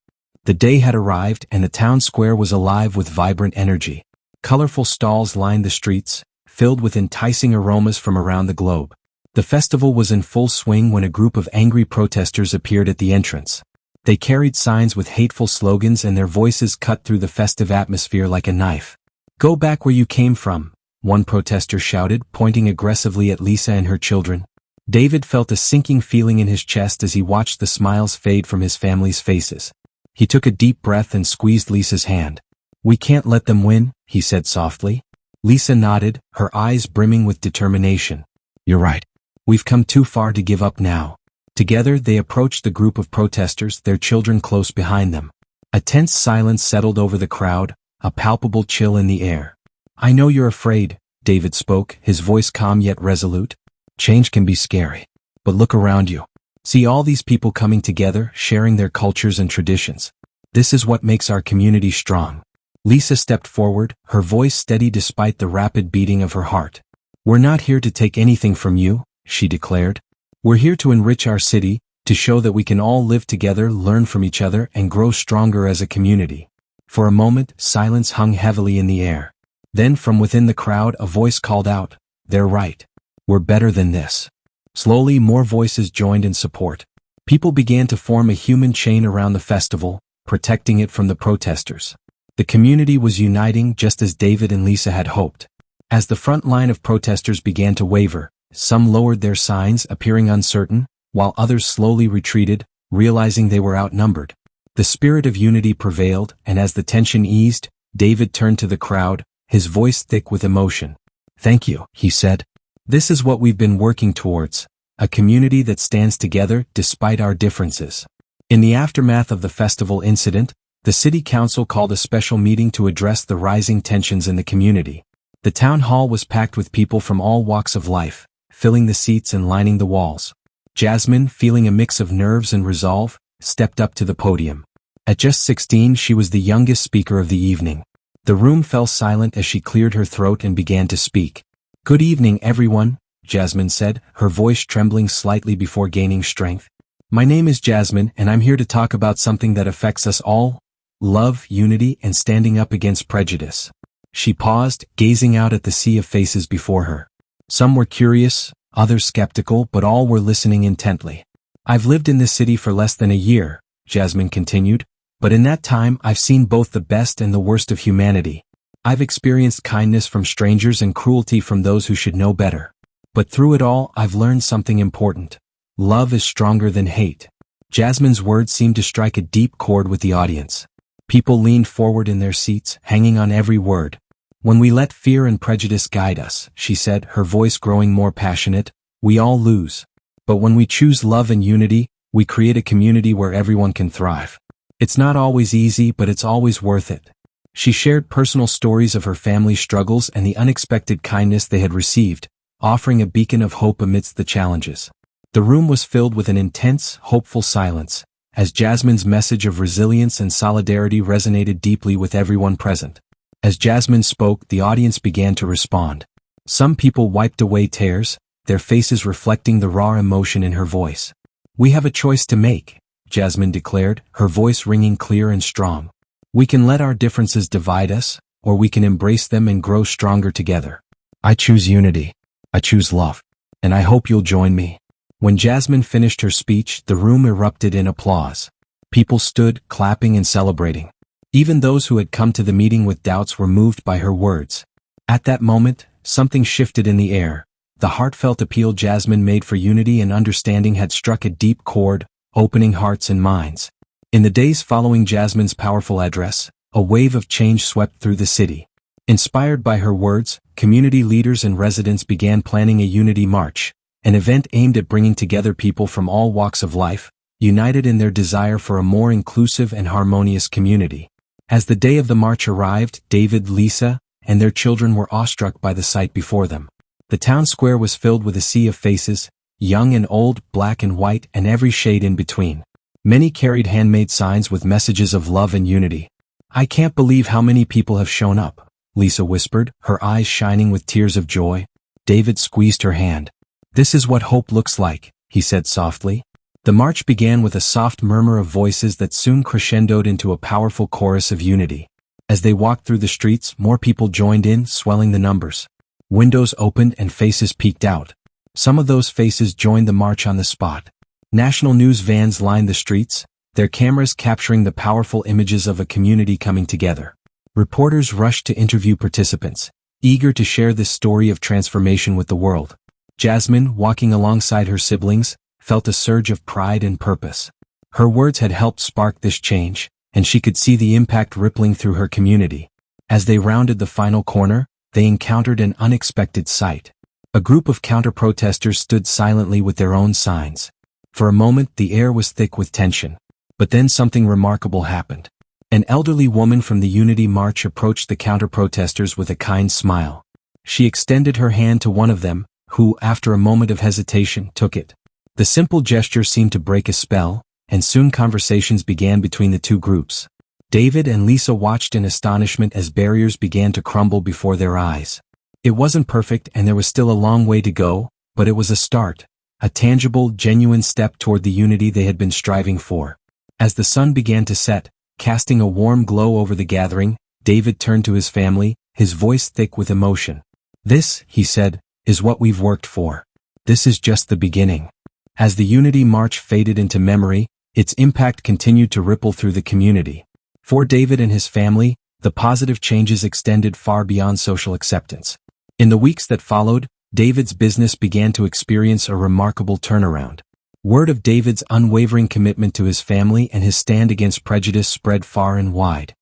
The day had arrived and the town square was alive with vibrant energy. Colorful stalls lined the streets, filled with enticing aromas from around the globe. The festival was in full swing when a group of angry protesters appeared at the entrance. They carried signs with hateful slogans and their voices cut through the festive atmosphere like a knife. Go back where you came from, one protester shouted, pointing aggressively at Lisa and her children. David felt a sinking feeling in his chest as he watched the smiles fade from his family's faces. He took a deep breath and squeezed Lisa's hand. We can't let them win, he said softly. Lisa nodded, her eyes brimming with determination. You're right. We've come too far to give up now. Together they approached the group of protesters, their children close behind them. A tense silence settled over the crowd, a palpable chill in the air. I know you're afraid, David spoke, his voice calm yet resolute. Change can be scary. But look around you. See all these people coming together, sharing their cultures and traditions. This is what makes our community strong. Lisa stepped forward, her voice steady despite the rapid beating of her heart. We're not here to take anything from you, she declared. We're here to enrich our city, to show that we can all live together, learn from each other, and grow stronger as a community. For a moment, silence hung heavily in the air. Then from within the crowd, a voice called out, They're right. We're better than this. Slowly, more voices joined in support. People began to form a human chain around the festival, protecting it from the protesters. The community was uniting just as David and Lisa had hoped. As the front line of protesters began to waver, some lowered their signs, appearing uncertain, while others slowly retreated, realizing they were outnumbered. The spirit of unity prevailed, and as the tension eased, David turned to the crowd, his voice thick with emotion. Thank you, he said. This is what we've been working towards, a community that stands together despite our differences. In the aftermath of the festival incident, the city council called a special meeting to address the rising tensions in the community. The town hall was packed with people from all walks of life, filling the seats and lining the walls. Jasmine, feeling a mix of nerves and resolve, stepped up to the podium. At just 16, she was the youngest speaker of the evening. The room fell silent as she cleared her throat and began to speak. Good evening, everyone, Jasmine said, her voice trembling slightly before gaining strength. My name is Jasmine, and I'm here to talk about something that affects us all: love, unity, and standing up against prejudice. She paused, gazing out at the sea of faces before her. Some were curious, others skeptical, but all were listening intently. I've lived in this city for less than a year, Jasmine continued, but in that time I've seen both the best and the worst of humanity. I've experienced kindness from strangers and cruelty from those who should know better. But through it all, I've learned something important. Love is stronger than hate. Jasmine's words seemed to strike a deep chord with the audience. People leaned forward in their seats, hanging on every word. When we let fear and prejudice guide us, she said, her voice growing more passionate, we all lose. But when we choose love and unity, we create a community where everyone can thrive. It's not always easy, but it's always worth it. She shared personal stories of her family's struggles and the unexpected kindness they had received, offering a beacon of hope amidst the challenges. The room was filled with an intense, hopeful silence, as Jasmine's message of resilience and solidarity resonated deeply with everyone present. As Jasmine spoke, the audience began to respond. Some people wiped away tears, their faces reflecting the raw emotion in her voice. We have a choice to make, Jasmine declared, her voice ringing clear and strong. We can let our differences divide us, or we can embrace them and grow stronger together. I choose unity. I choose love. And I hope you'll join me. When Jasmine finished her speech, the room erupted in applause. People stood, clapping and celebrating. Even those who had come to the meeting with doubts were moved by her words. At that moment, something shifted in the air. The heartfelt appeal Jasmine made for unity and understanding had struck a deep chord, opening hearts and minds. In the days following Jasmine's powerful address, a wave of change swept through the city. Inspired by her words, community leaders and residents began planning a unity march, an event aimed at bringing together people from all walks of life, united in their desire for a more inclusive and harmonious community. As the day of the march arrived, David, Lisa, and their children were awestruck by the sight before them. The town square was filled with a sea of faces, young and old, black and white, and every shade in between. Many carried handmade signs with messages of love and unity. I can't believe how many people have shown up, Lisa whispered, her eyes shining with tears of joy. David squeezed her hand. This is what hope looks like, he said softly. The march began with a soft murmur of voices that soon crescendoed into a powerful chorus of unity. As they walked through the streets, more people joined in, swelling the numbers. Windows opened and faces peeked out. Some of those faces joined the march on the spot. National news vans lined the streets, their cameras capturing the powerful images of a community coming together. Reporters rushed to interview participants, eager to share this story of transformation with the world. Jasmine, walking alongside her siblings, felt a surge of pride and purpose. Her words had helped spark this change, and she could see the impact rippling through her community. As they rounded the final corner, they encountered an unexpected sight. A group of counter-protesters stood silently with their own signs. For a moment, the air was thick with tension. But then something remarkable happened. An elderly woman from the Unity March approached the counter-protesters with a kind smile. She extended her hand to one of them, who, after a moment of hesitation, took it. The simple gesture seemed to break a spell, and soon conversations began between the two groups. David and Lisa watched in astonishment as barriers began to crumble before their eyes. It wasn't perfect and there was still a long way to go, but it was a start, a tangible, genuine step toward the unity they had been striving for. As the sun began to set, casting a warm glow over the gathering, David turned to his family, his voice thick with emotion. "This," he said, "is what we've worked for. This is just the beginning." As the Unity March faded into memory, its impact continued to ripple through the community. For David and his family, the positive changes extended far beyond social acceptance. In the weeks that followed, David's business began to experience a remarkable turnaround. Word of David's unwavering commitment to his family and his stand against prejudice spread far and wide.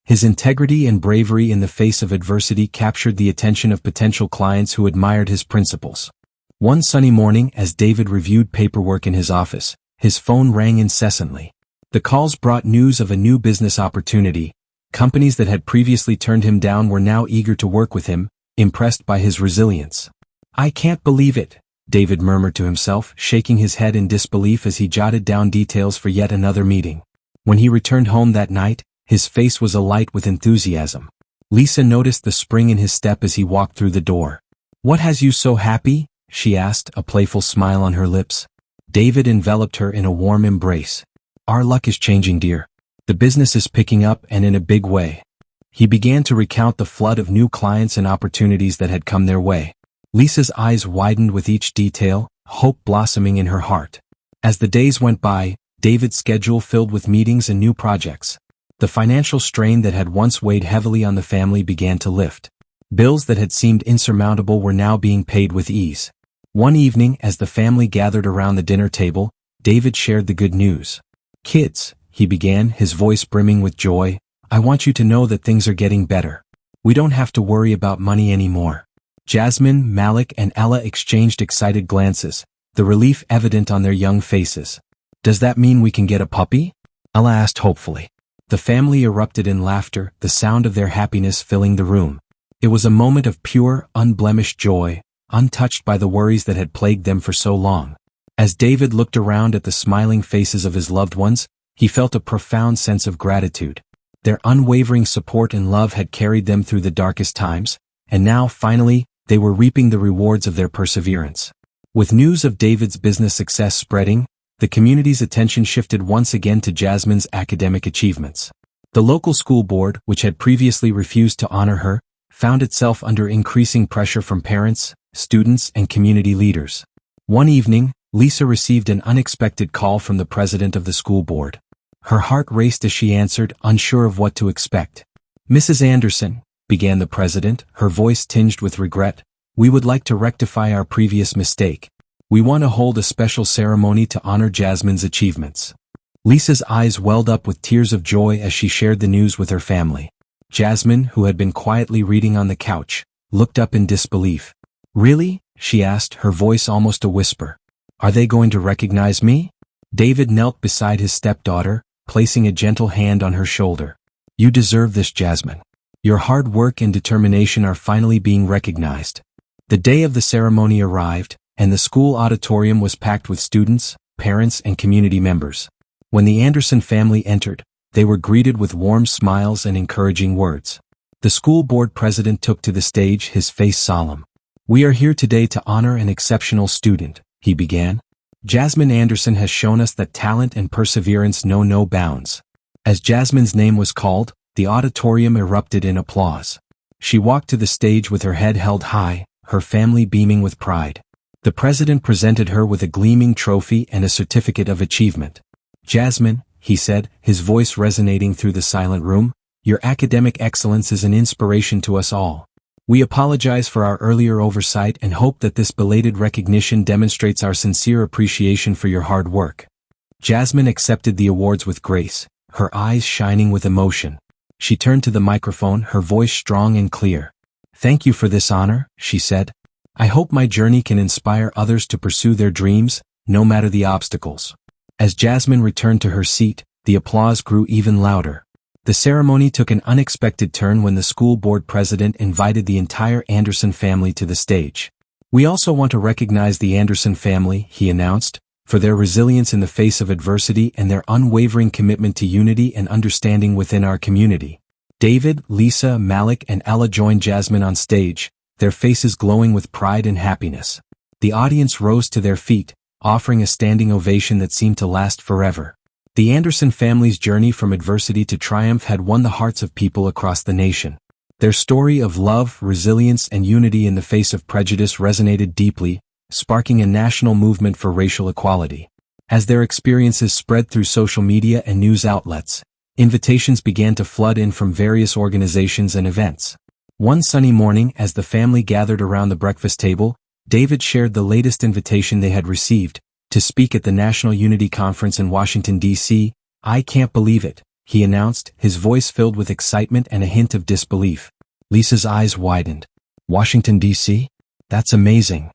His integrity and bravery in the face of adversity captured the attention of potential clients who admired his principles. One sunny morning, as David reviewed paperwork in his office, his phone rang incessantly. The calls brought news of a new business opportunity. Companies that had previously turned him down were now eager to work with him, impressed by his resilience. "I can't believe it," David murmured to himself, shaking his head in disbelief as he jotted down details for yet another meeting. When he returned home that night, his face was alight with enthusiasm. Lisa noticed the spring in his step as he walked through the door. "What has you so happy?" she asked, a playful smile on her lips. David enveloped her in a warm embrace. "Our luck is changing, dear. The business is picking up and in a big way." He began to recount the flood of new clients and opportunities that had come their way. Lisa's eyes widened with each detail, hope blossoming in her heart. As the days went by, David's schedule filled with meetings and new projects. The financial strain that had once weighed heavily on the family began to lift. Bills that had seemed insurmountable were now being paid with ease. One evening, as the family gathered around the dinner table, David shared the good news. "Kids," he began, his voice brimming with joy, "I want you to know that things are getting better. We don't have to worry about money anymore." Jasmine, Malik, and Ella exchanged excited glances, the relief evident on their young faces. "Does that mean we can get a puppy?" Ella asked hopefully. The family erupted in laughter, the sound of their happiness filling the room. It was a moment of pure, unblemished joy, untouched by the worries that had plagued them for so long. As David looked around at the smiling faces of his loved ones, he felt a profound sense of gratitude. Their unwavering support and love had carried them through the darkest times, and now, finally, they were reaping the rewards of their perseverance. With news of David's business success spreading, the community's attention shifted once again to Jasmine's academic achievements. The local school board, which had previously refused to honor her, found itself under increasing pressure from parents, students, and community leaders. One evening, Lisa received an unexpected call from the president of the school board. Her heart raced as she answered, unsure of what to expect. "Mrs. Anderson," began the president, her voice tinged with regret, "we would like to rectify our previous mistake. We want to hold a special ceremony to honor Jasmine's achievements." Lisa's eyes welled up with tears of joy as she shared the news with her family. Jasmine, who had been quietly reading on the couch, looked up in disbelief. "Really?" she asked, her voice almost a whisper. "Are they going to recognize me?" David knelt beside his stepdaughter, placing a gentle hand on her shoulder. "You deserve this, Jasmine. Your hard work and determination are finally being recognized." The day of the ceremony arrived, and the school auditorium was packed with students, parents, and community members. When the Anderson family entered, they were greeted with warm smiles and encouraging words. The school board president took to the stage, his face solemn. "We are here today to honor an exceptional student," he began. "Jasmine Anderson has shown us that talent and perseverance know no bounds." As Jasmine's name was called, the auditorium erupted in applause. She walked to the stage with her head held high, her family beaming with pride. The president presented her with a gleaming trophy and a certificate of achievement. "Jasmine," he said, his voice resonating through the silent room, Your academic excellence is an inspiration to us all. We apologize for our earlier oversight and hope that this belated recognition demonstrates our sincere appreciation for your hard work." Jasmine accepted the awards with grace, her eyes shining with emotion. She turned to the microphone, her voice strong and clear. "Thank you for this honor," she said. "I hope my journey can inspire others to pursue their dreams, no matter the obstacles." As Jasmine returned to her seat, the applause grew even louder. The ceremony took an unexpected turn when the school board president invited the entire Anderson family to the stage. "We also want to recognize the Anderson family," he announced, "for their resilience in the face of adversity and their unwavering commitment to unity and understanding within our community." David, Lisa, Malik, and Ella joined Jasmine on stage, their faces glowing with pride and happiness. The audience rose to their feet, offering a standing ovation that seemed to last forever. The Anderson family's journey from adversity to triumph had won the hearts of people across the nation. Their story of love, resilience, and unity in the face of prejudice resonated deeply, sparking a national movement for racial equality. As their experiences spread through social media and news outlets, invitations began to flood in from various organizations and events. One sunny morning, as the family gathered around the breakfast table, David shared the latest invitation they had received, to speak at the National Unity Conference in Washington, D.C. "I can't believe it," he announced, his voice filled with excitement and a hint of disbelief. Lisa's eyes widened. "Washington, D.C.? That's amazing."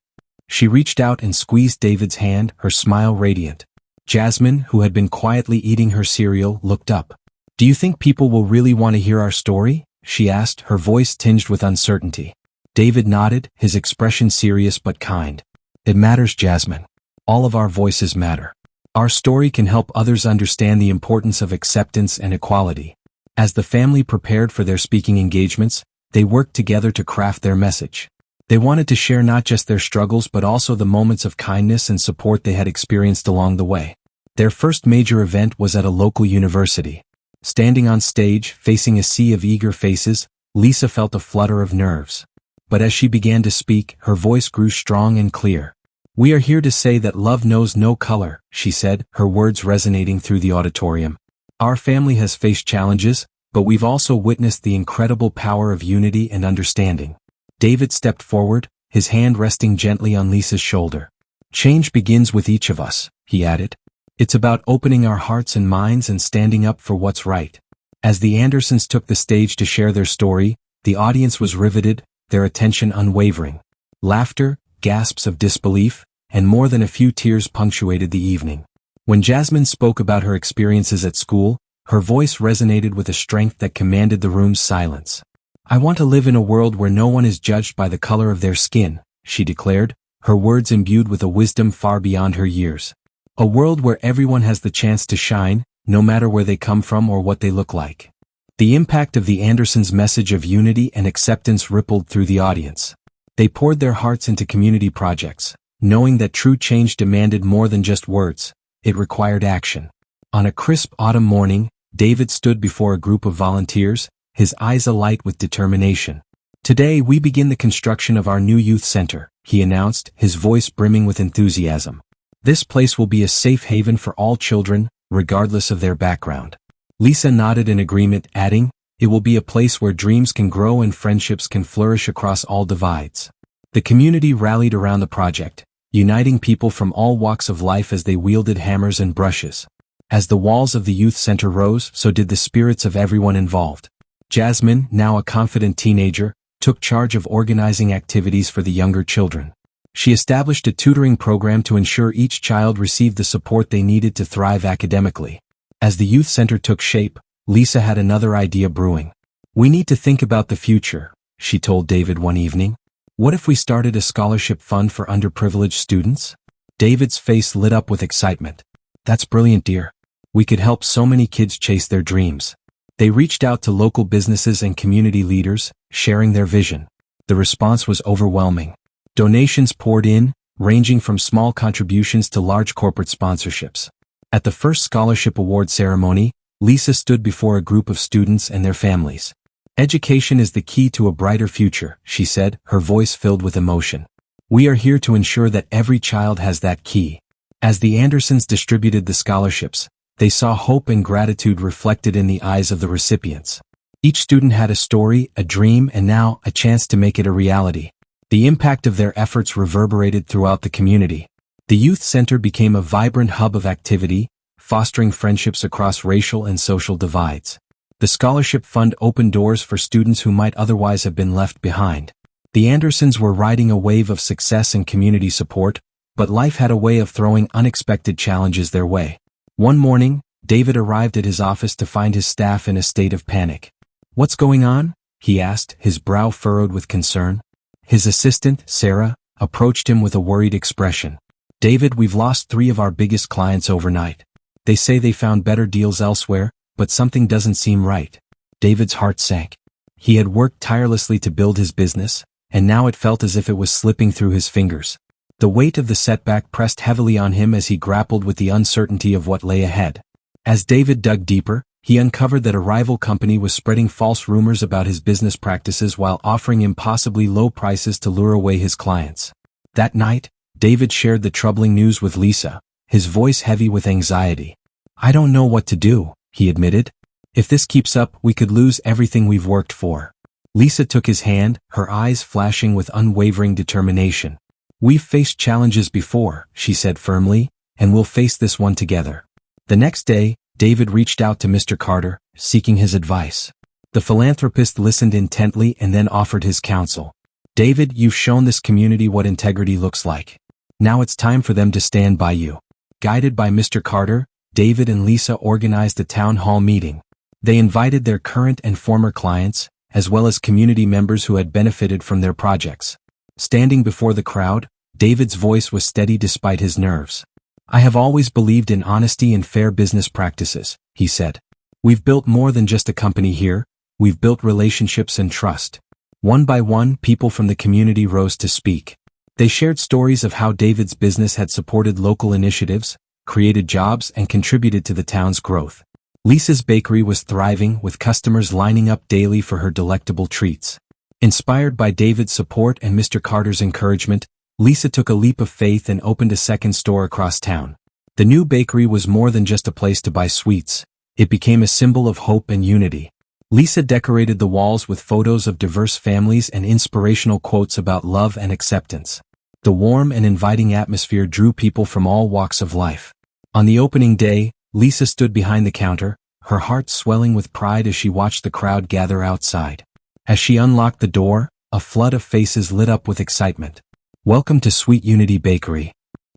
She reached out and squeezed David's hand, her smile radiant. Jasmine, who had been quietly eating her cereal, looked up. "Do you think people will really want to hear our story?" she asked, her voice tinged with uncertainty. David nodded, his expression serious but kind. "It matters, Jasmine. All of our voices matter. Our story can help others understand the importance of acceptance and equality." As the family prepared for their speaking engagements, they worked together to craft their message. They wanted to share not just their struggles but also the moments of kindness and support they had experienced along the way. Their first major event was at a local university. Standing on stage, facing a sea of eager faces, Lisa felt a flutter of nerves. But as she began to speak, her voice grew strong and clear. "We are here to say that love knows no color," she said, her words resonating through the auditorium. "Our family has faced challenges, but we've also witnessed the incredible power of unity and understanding." David stepped forward, his hand resting gently on Lisa's shoulder. "Change begins with each of us," he added. "It's about opening our hearts and minds and standing up for what's right." As the Andersons took the stage to share their story, the audience was riveted, their attention unwavering. Laughter, gasps of disbelief, and more than a few tears punctuated the evening. When Jasmine spoke about her experiences at school, her voice resonated with a strength that commanded the room's silence. "I want to live in a world where no one is judged by the color of their skin," she declared, her words imbued with a wisdom far beyond her years. "A world where everyone has the chance to shine, no matter where they come from or what they look like." The impact of the Andersons' message of unity and acceptance rippled through the audience. They poured their hearts into community projects, knowing that true change demanded more than just words, it required action. On a crisp autumn morning, David stood before a group of volunteers, his eyes alight with determination. "Today we begin the construction of our new youth center," he announced, his voice brimming with enthusiasm. "This place will be a safe haven for all children, regardless of their background." Lisa nodded in agreement, adding, "It will be a place where dreams can grow and friendships can flourish across all divides." The community rallied around the project, uniting people from all walks of life as they wielded hammers and brushes. As the walls of the youth center rose, so did the spirits of everyone involved. Jasmine, now a confident teenager, took charge of organizing activities for the younger children. She established a tutoring program to ensure each child received the support they needed to thrive academically. As the youth center took shape, Lisa had another idea brewing. "We need to think about the future," she told David one evening. "What if we started a scholarship fund for underprivileged students?" David's face lit up with excitement. "That's brilliant, dear. We could help so many kids chase their dreams." They reached out to local businesses and community leaders, sharing their vision. The response was overwhelming. Donations poured in, ranging from small contributions to large corporate sponsorships. At the first scholarship award ceremony, Lisa stood before a group of students and their families. "Education is the key to a brighter future," she said, her voice filled with emotion. "We are here to ensure that every child has that key." As the Andersons distributed the scholarships, they saw hope and gratitude reflected in the eyes of the recipients. Each student had a story, a dream, and now a chance to make it a reality. The impact of their efforts reverberated throughout the community. The youth center became a vibrant hub of activity, fostering friendships across racial and social divides. The scholarship fund opened doors for students who might otherwise have been left behind. The Andersons were riding a wave of success and community support, but life had a way of throwing unexpected challenges their way. One morning, David arrived at his office to find his staff in a state of panic. "What's going on?" he asked, his brow furrowed with concern. His assistant, Sarah, approached him with a worried expression. "David, we've lost 3 of our biggest clients overnight. They say they found better deals elsewhere, but something doesn't seem right." David's heart sank. He had worked tirelessly to build his business, and now it felt as if it was slipping through his fingers. The weight of the setback pressed heavily on him as he grappled with the uncertainty of what lay ahead. As David dug deeper, he uncovered that a rival company was spreading false rumors about his business practices while offering impossibly low prices to lure away his clients. That night, David shared the troubling news with Lisa, his voice heavy with anxiety. "I don't know what to do," he admitted. "If this keeps up, we could lose everything we've worked for." Lisa took his hand, her eyes flashing with unwavering determination. "We've faced challenges before," she said firmly, "and we'll face this one together." The next day, David reached out to Mr. Carter, seeking his advice. The philanthropist listened intently and then offered his counsel. "David, you've shown this community what integrity looks like. Now it's time for them to stand by you." Guided by Mr. Carter, David and Lisa organized a town hall meeting. They invited their current and former clients, as well as community members who had benefited from their projects. Standing before the crowd, David's voice was steady despite his nerves. "I have always believed in honesty and fair business practices," he said. "We've built more than just a company here, we've built relationships and trust." One by one, people from the community rose to speak. They shared stories of how David's business had supported local initiatives, created jobs, and contributed to the town's growth. Lisa's bakery was thriving, with customers lining up daily for her delectable treats. Inspired by David's support and Mr. Carter's encouragement, Lisa took a leap of faith and opened a second store across town. The new bakery was more than just a place to buy sweets. It became a symbol of hope and unity. Lisa decorated the walls with photos of diverse families and inspirational quotes about love and acceptance. The warm and inviting atmosphere drew people from all walks of life. On the opening day, Lisa stood behind the counter, her heart swelling with pride as she watched the crowd gather outside. As she unlocked the door, a flood of faces lit up with excitement. "Welcome to Sweet Unity Bakery,"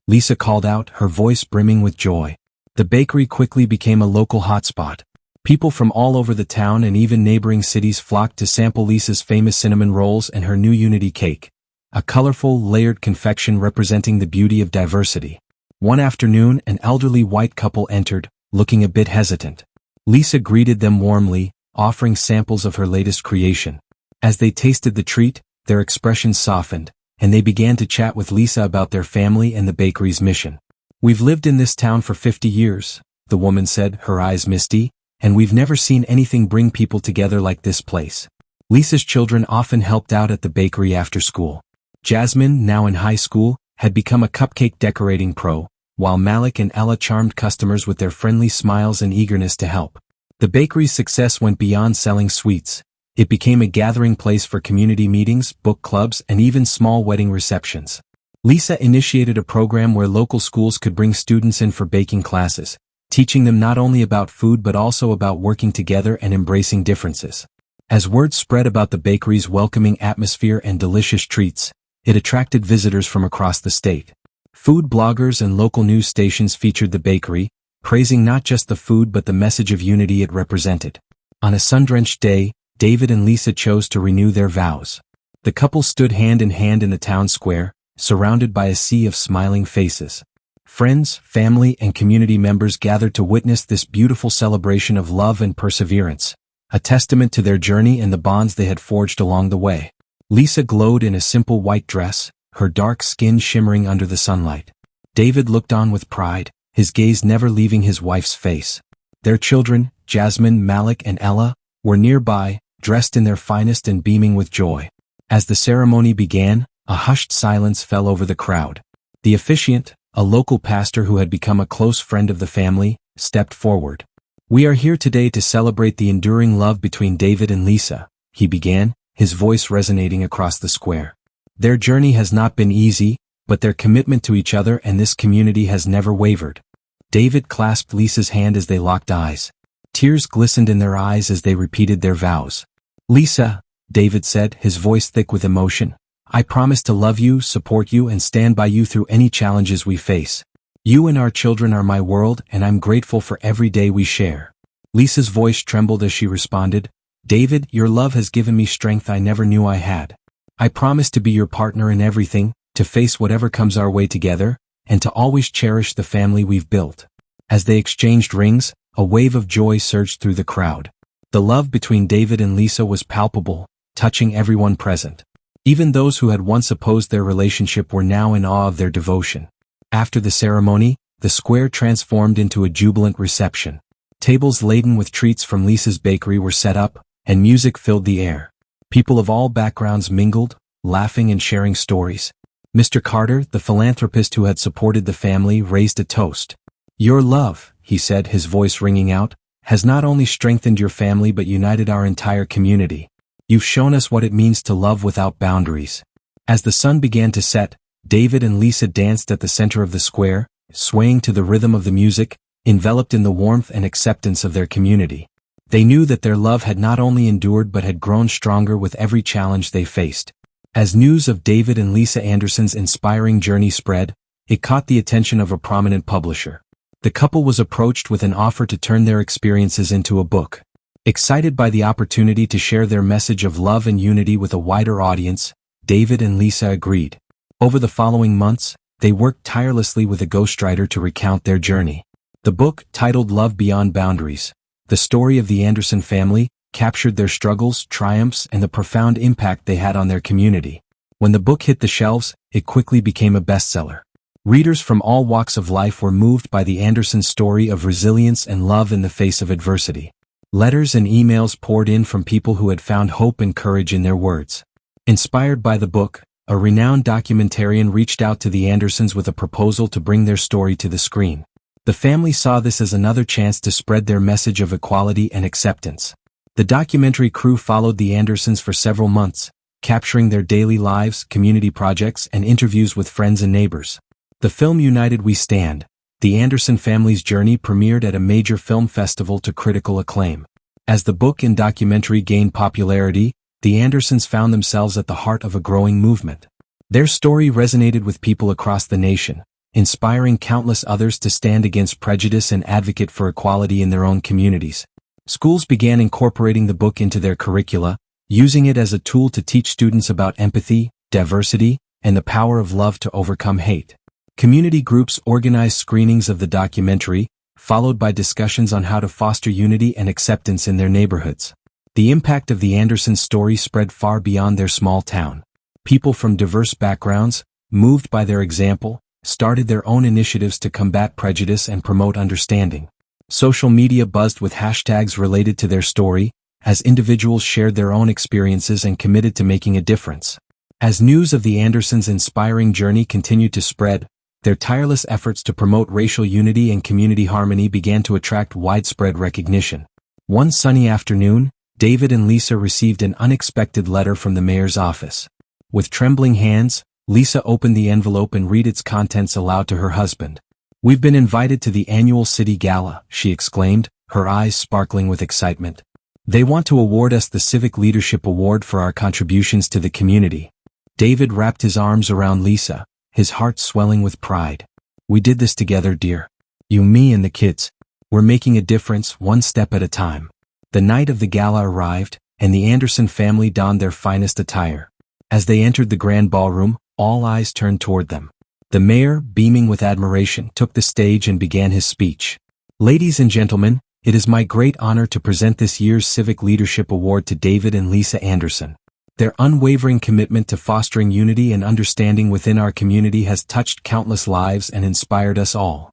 Lisa called out, her voice brimming with joy. The bakery quickly became a local hotspot. People from all over the town and even neighboring cities flocked to sample Lisa's famous cinnamon rolls and her new Unity cake, a colorful, layered confection representing the beauty of diversity. One afternoon, an elderly white couple entered, looking a bit hesitant. Lisa greeted them warmly, offering samples of her latest creation. As they tasted the treat, their expressions softened, and they began to chat with Lisa about their family and the bakery's mission. "We've lived in this town for 50 years, the woman said, her eyes misty, "and we've never seen anything bring people together like this place." Lisa's children often helped out at the bakery after school. Jasmine, now in high school, had become a cupcake decorating pro, while Malik and Ella charmed customers with their friendly smiles and eagerness to help. The bakery's success went beyond selling sweets. It became a gathering place for community meetings, book clubs, and even small wedding receptions. Lisa initiated a program where local schools could bring students in for baking classes, teaching them not only about food but also about working together and embracing differences. As word spread about the bakery's welcoming atmosphere and delicious treats, it attracted visitors from across the state. Food bloggers and local news stations featured the bakery, praising not just the food but the message of unity it represented. On a sun-drenched day, David and Lisa chose to renew their vows. The couple stood hand in hand in the town square, surrounded by a sea of smiling faces. Friends, family, and community members gathered to witness this beautiful celebration of love and perseverance, a testament to their journey and the bonds they had forged along the way. Lisa glowed in a simple white dress, her dark skin shimmering under the sunlight. David looked on with pride, his gaze never leaving his wife's face. Their children, Jasmine, Malik, and Ella, were nearby, dressed in their finest and beaming with joy. As the ceremony began, a hushed silence fell over the crowd. The officiant, a local pastor who had become a close friend of the family, stepped forward. "We are here today to celebrate the enduring love between David and Lisa," he began, his voice resonating across the square. "Their journey has not been easy, but their commitment to each other and this community has never wavered." David clasped Lisa's hand as they locked eyes. Tears glistened in their eyes as they repeated their vows. "Lisa," David said, his voice thick with emotion, "I promise to love you, support you, and stand by you through any challenges we face. You and our children are my world, and I'm grateful for every day we share." Lisa's voice trembled as she responded, "David, your love has given me strength I never knew I had. I promise to be your partner in everything, to face whatever comes our way together, and to always cherish the family we've built." As they exchanged rings, a wave of joy surged through the crowd. The love between David and Lisa was palpable, touching everyone present. Even those who had once opposed their relationship were now in awe of their devotion. After the ceremony, the square transformed into a jubilant reception. Tables laden with treats from Lisa's bakery were set up, and music filled the air. People of all backgrounds mingled, laughing and sharing stories. Mr. Carter, the philanthropist who had supported the family, raised a toast. "Your love," he said, his voice ringing out, "has not only strengthened your family but united our entire community. You've shown us what it means to love without boundaries." As the sun began to set, David and Lisa danced at the center of the square, swaying to the rhythm of the music, enveloped in the warmth and acceptance of their community. They knew that their love had not only endured but had grown stronger with every challenge they faced. As news of David and Lisa Anderson's inspiring journey spread, it caught the attention of a prominent publisher. The couple was approached with an offer to turn their experiences into a book. Excited by the opportunity to share their message of love and unity with a wider audience, David and Lisa agreed. Over the following months, they worked tirelessly with a ghostwriter to recount their journey. The book, titled Love Beyond Boundaries, the story of the Anderson family, captured their struggles, triumphs, and the profound impact they had on their community. When the book hit the shelves, it quickly became a bestseller. Readers from all walks of life were moved by the Anderson story of resilience and love in the face of adversity. Letters and emails poured in from people who had found hope and courage in their words. Inspired by the book, a renowned documentarian reached out to the Andersons with a proposal to bring their story to the screen. The family saw this as another chance to spread their message of equality and acceptance. The documentary crew followed the Andersons for several months, capturing their daily lives, community projects, and interviews with friends and neighbors. The film United We Stand, the Anderson family's journey, premiered at a major film festival to critical acclaim. As the book and documentary gained popularity, the Andersons found themselves at the heart of a growing movement. Their story resonated with people across the nation, inspiring countless others to stand against prejudice and advocate for equality in their own communities. Schools began incorporating the book into their curricula, using it as a tool to teach students about empathy, diversity, and the power of love to overcome hate. Community groups organized screenings of the documentary, followed by discussions on how to foster unity and acceptance in their neighborhoods. The impact of the Anderson story spread far beyond their small town. People from diverse backgrounds, moved by their example, started their own initiatives to combat prejudice and promote understanding. Social media buzzed with hashtags related to their story, as individuals shared their own experiences and committed to making a difference. As news of the Andersons' inspiring journey continued to spread, their tireless efforts to promote racial unity and community harmony began to attract widespread recognition. One sunny afternoon, David and Lisa received an unexpected letter from the mayor's office. With trembling hands, Lisa opened the envelope and read its contents aloud to her husband. "We've been invited to the annual city gala," she exclaimed, her eyes sparkling with excitement. "They want to award us the Civic Leadership Award for our contributions to the community." David wrapped his arms around Lisa, his heart swelling with pride. "We did this together, dear. You, me, and the kids. We're making a difference, one step at a time." The night of the gala arrived, and the Anderson family donned their finest attire. As they entered the grand ballroom, all eyes turned toward them. The mayor, beaming with admiration, took the stage and began his speech. "Ladies and gentlemen, it is my great honor to present this year's Civic Leadership Award to David and Lisa Anderson. Their unwavering commitment to fostering unity and understanding within our community has touched countless lives and inspired us all."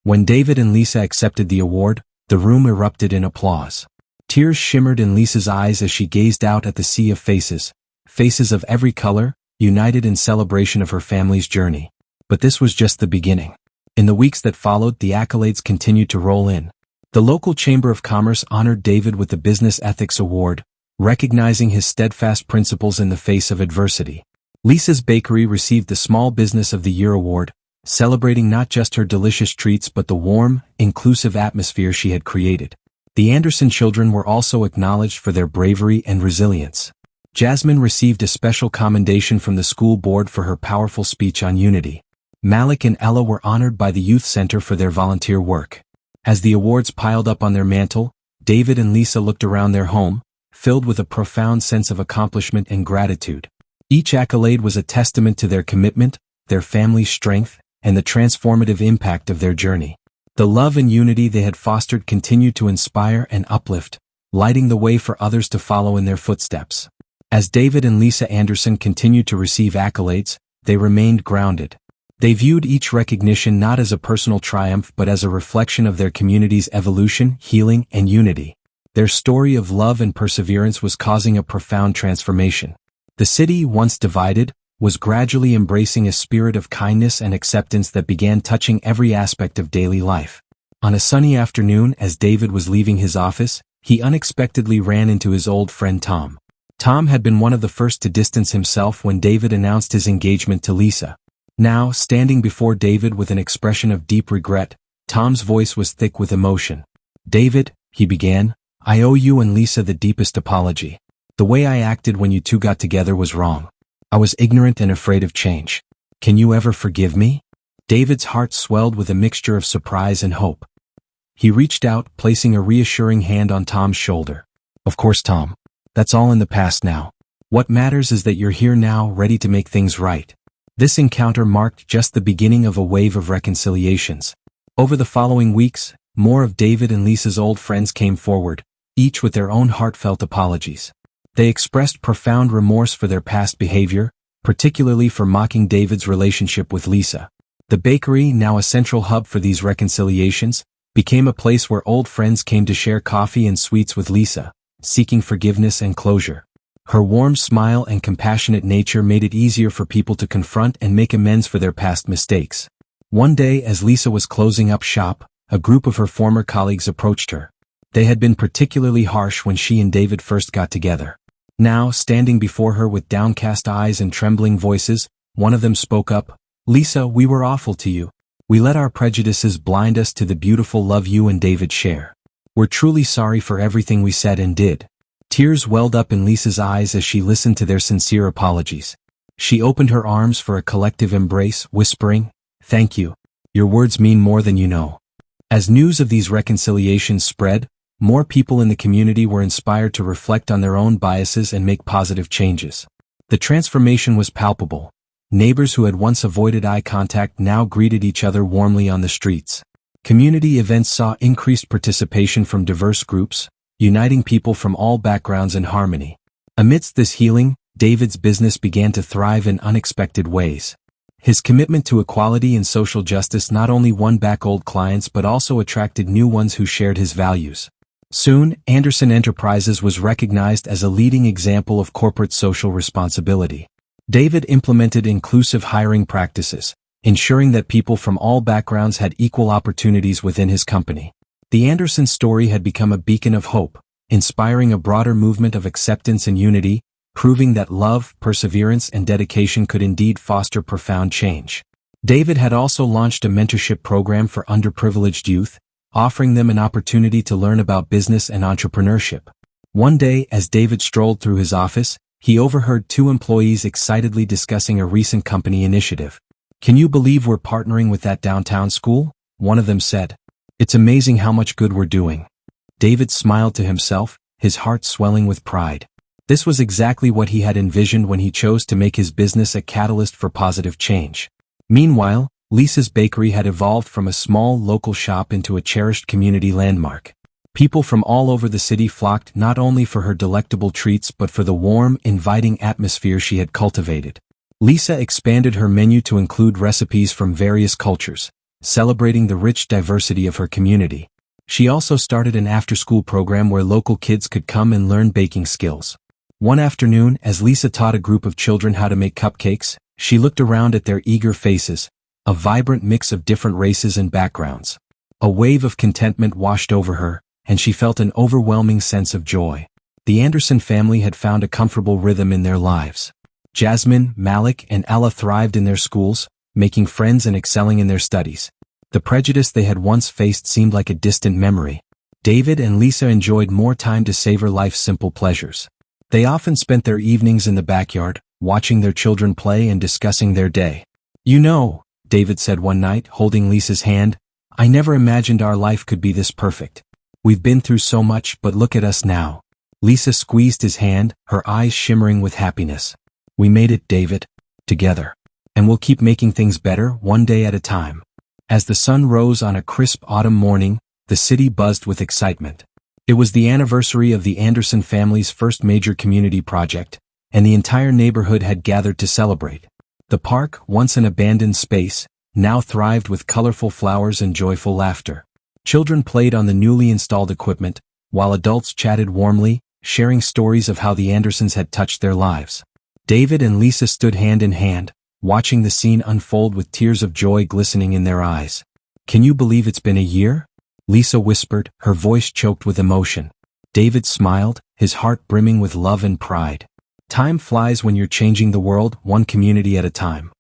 When David and Lisa accepted the award, the room erupted in applause. Tears shimmered in Lisa's eyes as she gazed out at the sea of faces of every color, united in celebration of her family's journey. But this was just the beginning. In the weeks that followed, the accolades continued to roll in. The The local Chamber of Commerce honored David with the Business Ethics Award, recognizing his steadfast principles in the face of adversity. Lisa's Bakery received the Small Business of the Year award, celebrating not just her delicious treats but the warm, inclusive atmosphere she had created. The Anderson children were also acknowledged for their bravery and resilience. Jasmine received a special commendation from the school board for her powerful speech on unity. Malik and Ella were honored by the Youth Center for their volunteer work. As the awards piled up on their mantle, David and Lisa looked around their home, filled with a profound sense of accomplishment and gratitude. Each accolade was a testament to their commitment, their family's strength, and the transformative impact of their journey. The love and unity they had fostered continued to inspire and uplift, lighting the way for others to follow in their footsteps. As David and Lisa Anderson continued to receive accolades, they remained grounded. They viewed each recognition not as a personal triumph but as a reflection of their community's evolution, healing, and unity. Their story of love and perseverance was causing a profound transformation. The city, once divided, was gradually embracing a spirit of kindness and acceptance that began touching every aspect of daily life. On a sunny afternoon, as David was leaving his office, he unexpectedly ran into his old friend Tom. Tom had been one of the first to distance himself when David announced his engagement to Lisa. Now, standing before David with an expression of deep regret, Tom's voice was thick with emotion. "David," he began, "I owe you and Lisa the deepest apology. The way I acted when you two got together was wrong. I was ignorant and afraid of change. Can you ever forgive me?" David's heart swelled with a mixture of surprise and hope. He reached out, placing a reassuring hand on Tom's shoulder. "Of course, Tom. That's all in the past now. What matters is that you're here now, ready to make things right." This encounter marked just the beginning of a wave of reconciliations. Over the following weeks, more of David and Lisa's old friends came forward, each with their own heartfelt apologies. They expressed profound remorse for their past behavior, particularly for mocking David's relationship with Lisa. The bakery, now a central hub for these reconciliations, became a place where old friends came to share coffee and sweets with Lisa, seeking forgiveness and closure. Her warm smile and compassionate nature made it easier for people to confront and make amends for their past mistakes. One day, as Lisa was closing up shop, a group of her former colleagues approached her. They had been particularly harsh when she and David first got together. Now, standing before her with downcast eyes and trembling voices, one of them spoke up, "Lisa, we were awful to you. We let our prejudices blind us to the beautiful love you and David share. We're truly sorry for everything we said and did." Tears welled up in Lisa's eyes as she listened to their sincere apologies. She opened her arms for a collective embrace, whispering, "Thank you. Your words mean more than you know." As news of these reconciliations spread, more people in the community were inspired to reflect on their own biases and make positive changes. The transformation was palpable. Neighbors who had once avoided eye contact now greeted each other warmly on the streets. Community events saw increased participation from diverse groups, uniting people from all backgrounds in harmony. Amidst this healing, David's business began to thrive in unexpected ways. His commitment to equality and social justice not only won back old clients but also attracted new ones who shared his values. Soon, Anderson Enterprises was recognized as a leading example of corporate social responsibility. David implemented inclusive hiring practices, ensuring that people from all backgrounds had equal opportunities within his company. The Anderson story had become a beacon of hope, inspiring a broader movement of acceptance and unity, proving that love, perseverance, and dedication could indeed foster profound change. David had also launched a mentorship program for underprivileged youth, offering them an opportunity to learn about business and entrepreneurship. One day, as David strolled through his office, he overheard two employees excitedly discussing a recent company initiative. "Can you believe we're partnering with that downtown school?" one of them said. "It's amazing how much good we're doing." David smiled to himself, his heart swelling with pride. This was exactly what he had envisioned when he chose to make his business a catalyst for positive change. Meanwhile, Lisa's Bakery had evolved from a small local shop into a cherished community landmark. People from all over the city flocked not only for her delectable treats but for the warm, inviting atmosphere she had cultivated. Lisa expanded her menu to include recipes from various cultures, celebrating the rich diversity of her community. She also started an after-school program where local kids could come and learn baking skills. One afternoon, as Lisa taught a group of children how to make cupcakes, she looked around at their eager faces, a vibrant mix of different races and backgrounds. A wave of contentment washed over her, and she felt an overwhelming sense of joy. The Anderson family had found a comfortable rhythm in their lives. Jasmine, Malik, and Ella thrived in their schools, making friends and excelling in their studies. The prejudice they had once faced seemed like a distant memory. David and Lisa enjoyed more time to savor life's simple pleasures. They often spent their evenings in the backyard, watching their children play and discussing their day. "You know," David said one night, holding Lisa's hand, "I never imagined our life could be this perfect. We've been through so much, but look at us now." Lisa squeezed his hand, her eyes shimmering with happiness. "We made it, David. Together. And we'll keep making things better, one day at a time." As the sun rose on a crisp autumn morning, the city buzzed with excitement. It was the anniversary of the Anderson family's first major community project, and the entire neighborhood had gathered to celebrate. The park, once an abandoned space, now thrived with colorful flowers and joyful laughter. Children played on the newly installed equipment, while adults chatted warmly, sharing stories of how the Andersons had touched their lives. David and Lisa stood hand in hand, watching the scene unfold with tears of joy glistening in their eyes. "Can you believe it's been a year?" Lisa whispered, her voice choked with emotion. David smiled, his heart brimming with love and pride. "Time flies when you're changing the world, one community at a time."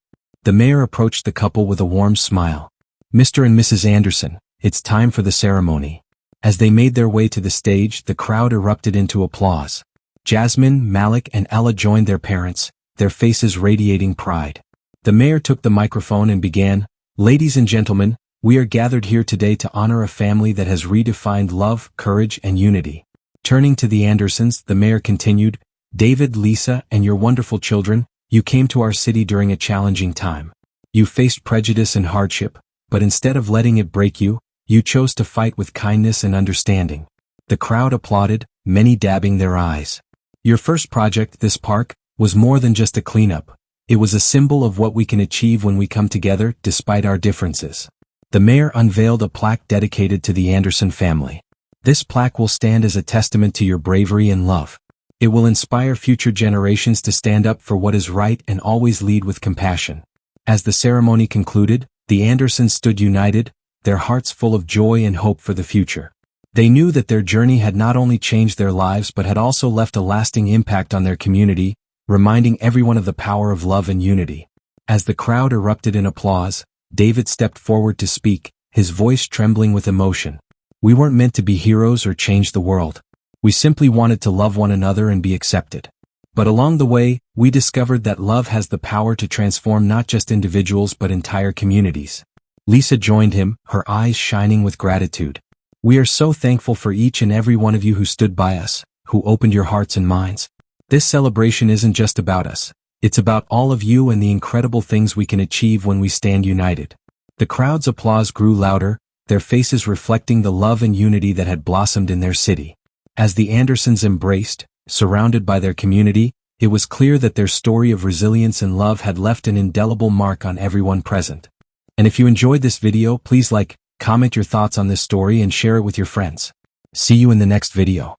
The mayor approached the couple with a warm smile. "Mr. and Mrs. Anderson, it's time for the ceremony." As they made their way to the stage, the crowd erupted into applause. Jasmine, Malik, and Ella joined their parents, their faces radiating pride. The mayor took the microphone and began, "Ladies and gentlemen, we are gathered here today to honor a family that has redefined love, courage, and unity." Turning to the Andersons, the mayor continued, "David, Lisa, and your wonderful children, you came to our city during a challenging time. You faced prejudice and hardship, but instead of letting it break you, you chose to fight with kindness and understanding." The crowd applauded, many dabbing their eyes. "Your first project, this park, was more than just a cleanup. It was a symbol of what we can achieve when we come together, despite our differences." The mayor unveiled a plaque dedicated to the Anderson family. "This plaque will stand as a testament to your bravery and love. It will inspire future generations to stand up for what is right and always lead with compassion." As the ceremony concluded, the Andersons stood united, their hearts full of joy and hope for the future. They knew that their journey had not only changed their lives but had also left a lasting impact on their community, reminding everyone of the power of love and unity. As the crowd erupted in applause, David stepped forward to speak, his voice trembling with emotion. "We weren't meant to be heroes or change the world. We simply wanted to love one another and be accepted. But along the way, we discovered that love has the power to transform not just individuals but entire communities." Lisa joined him, her eyes shining with gratitude. "We are so thankful for each and every one of you who stood by us, who opened your hearts and minds. This celebration isn't just about us. It's about all of you and the incredible things we can achieve when we stand united." The crowd's applause grew louder, their faces reflecting the love and unity that had blossomed in their city. As the Andersons embraced, surrounded by their community, it was clear that their story of resilience and love had left an indelible mark on everyone present. And if you enjoyed this video, please like, comment your thoughts on this story and share it with your friends. See you in the next video.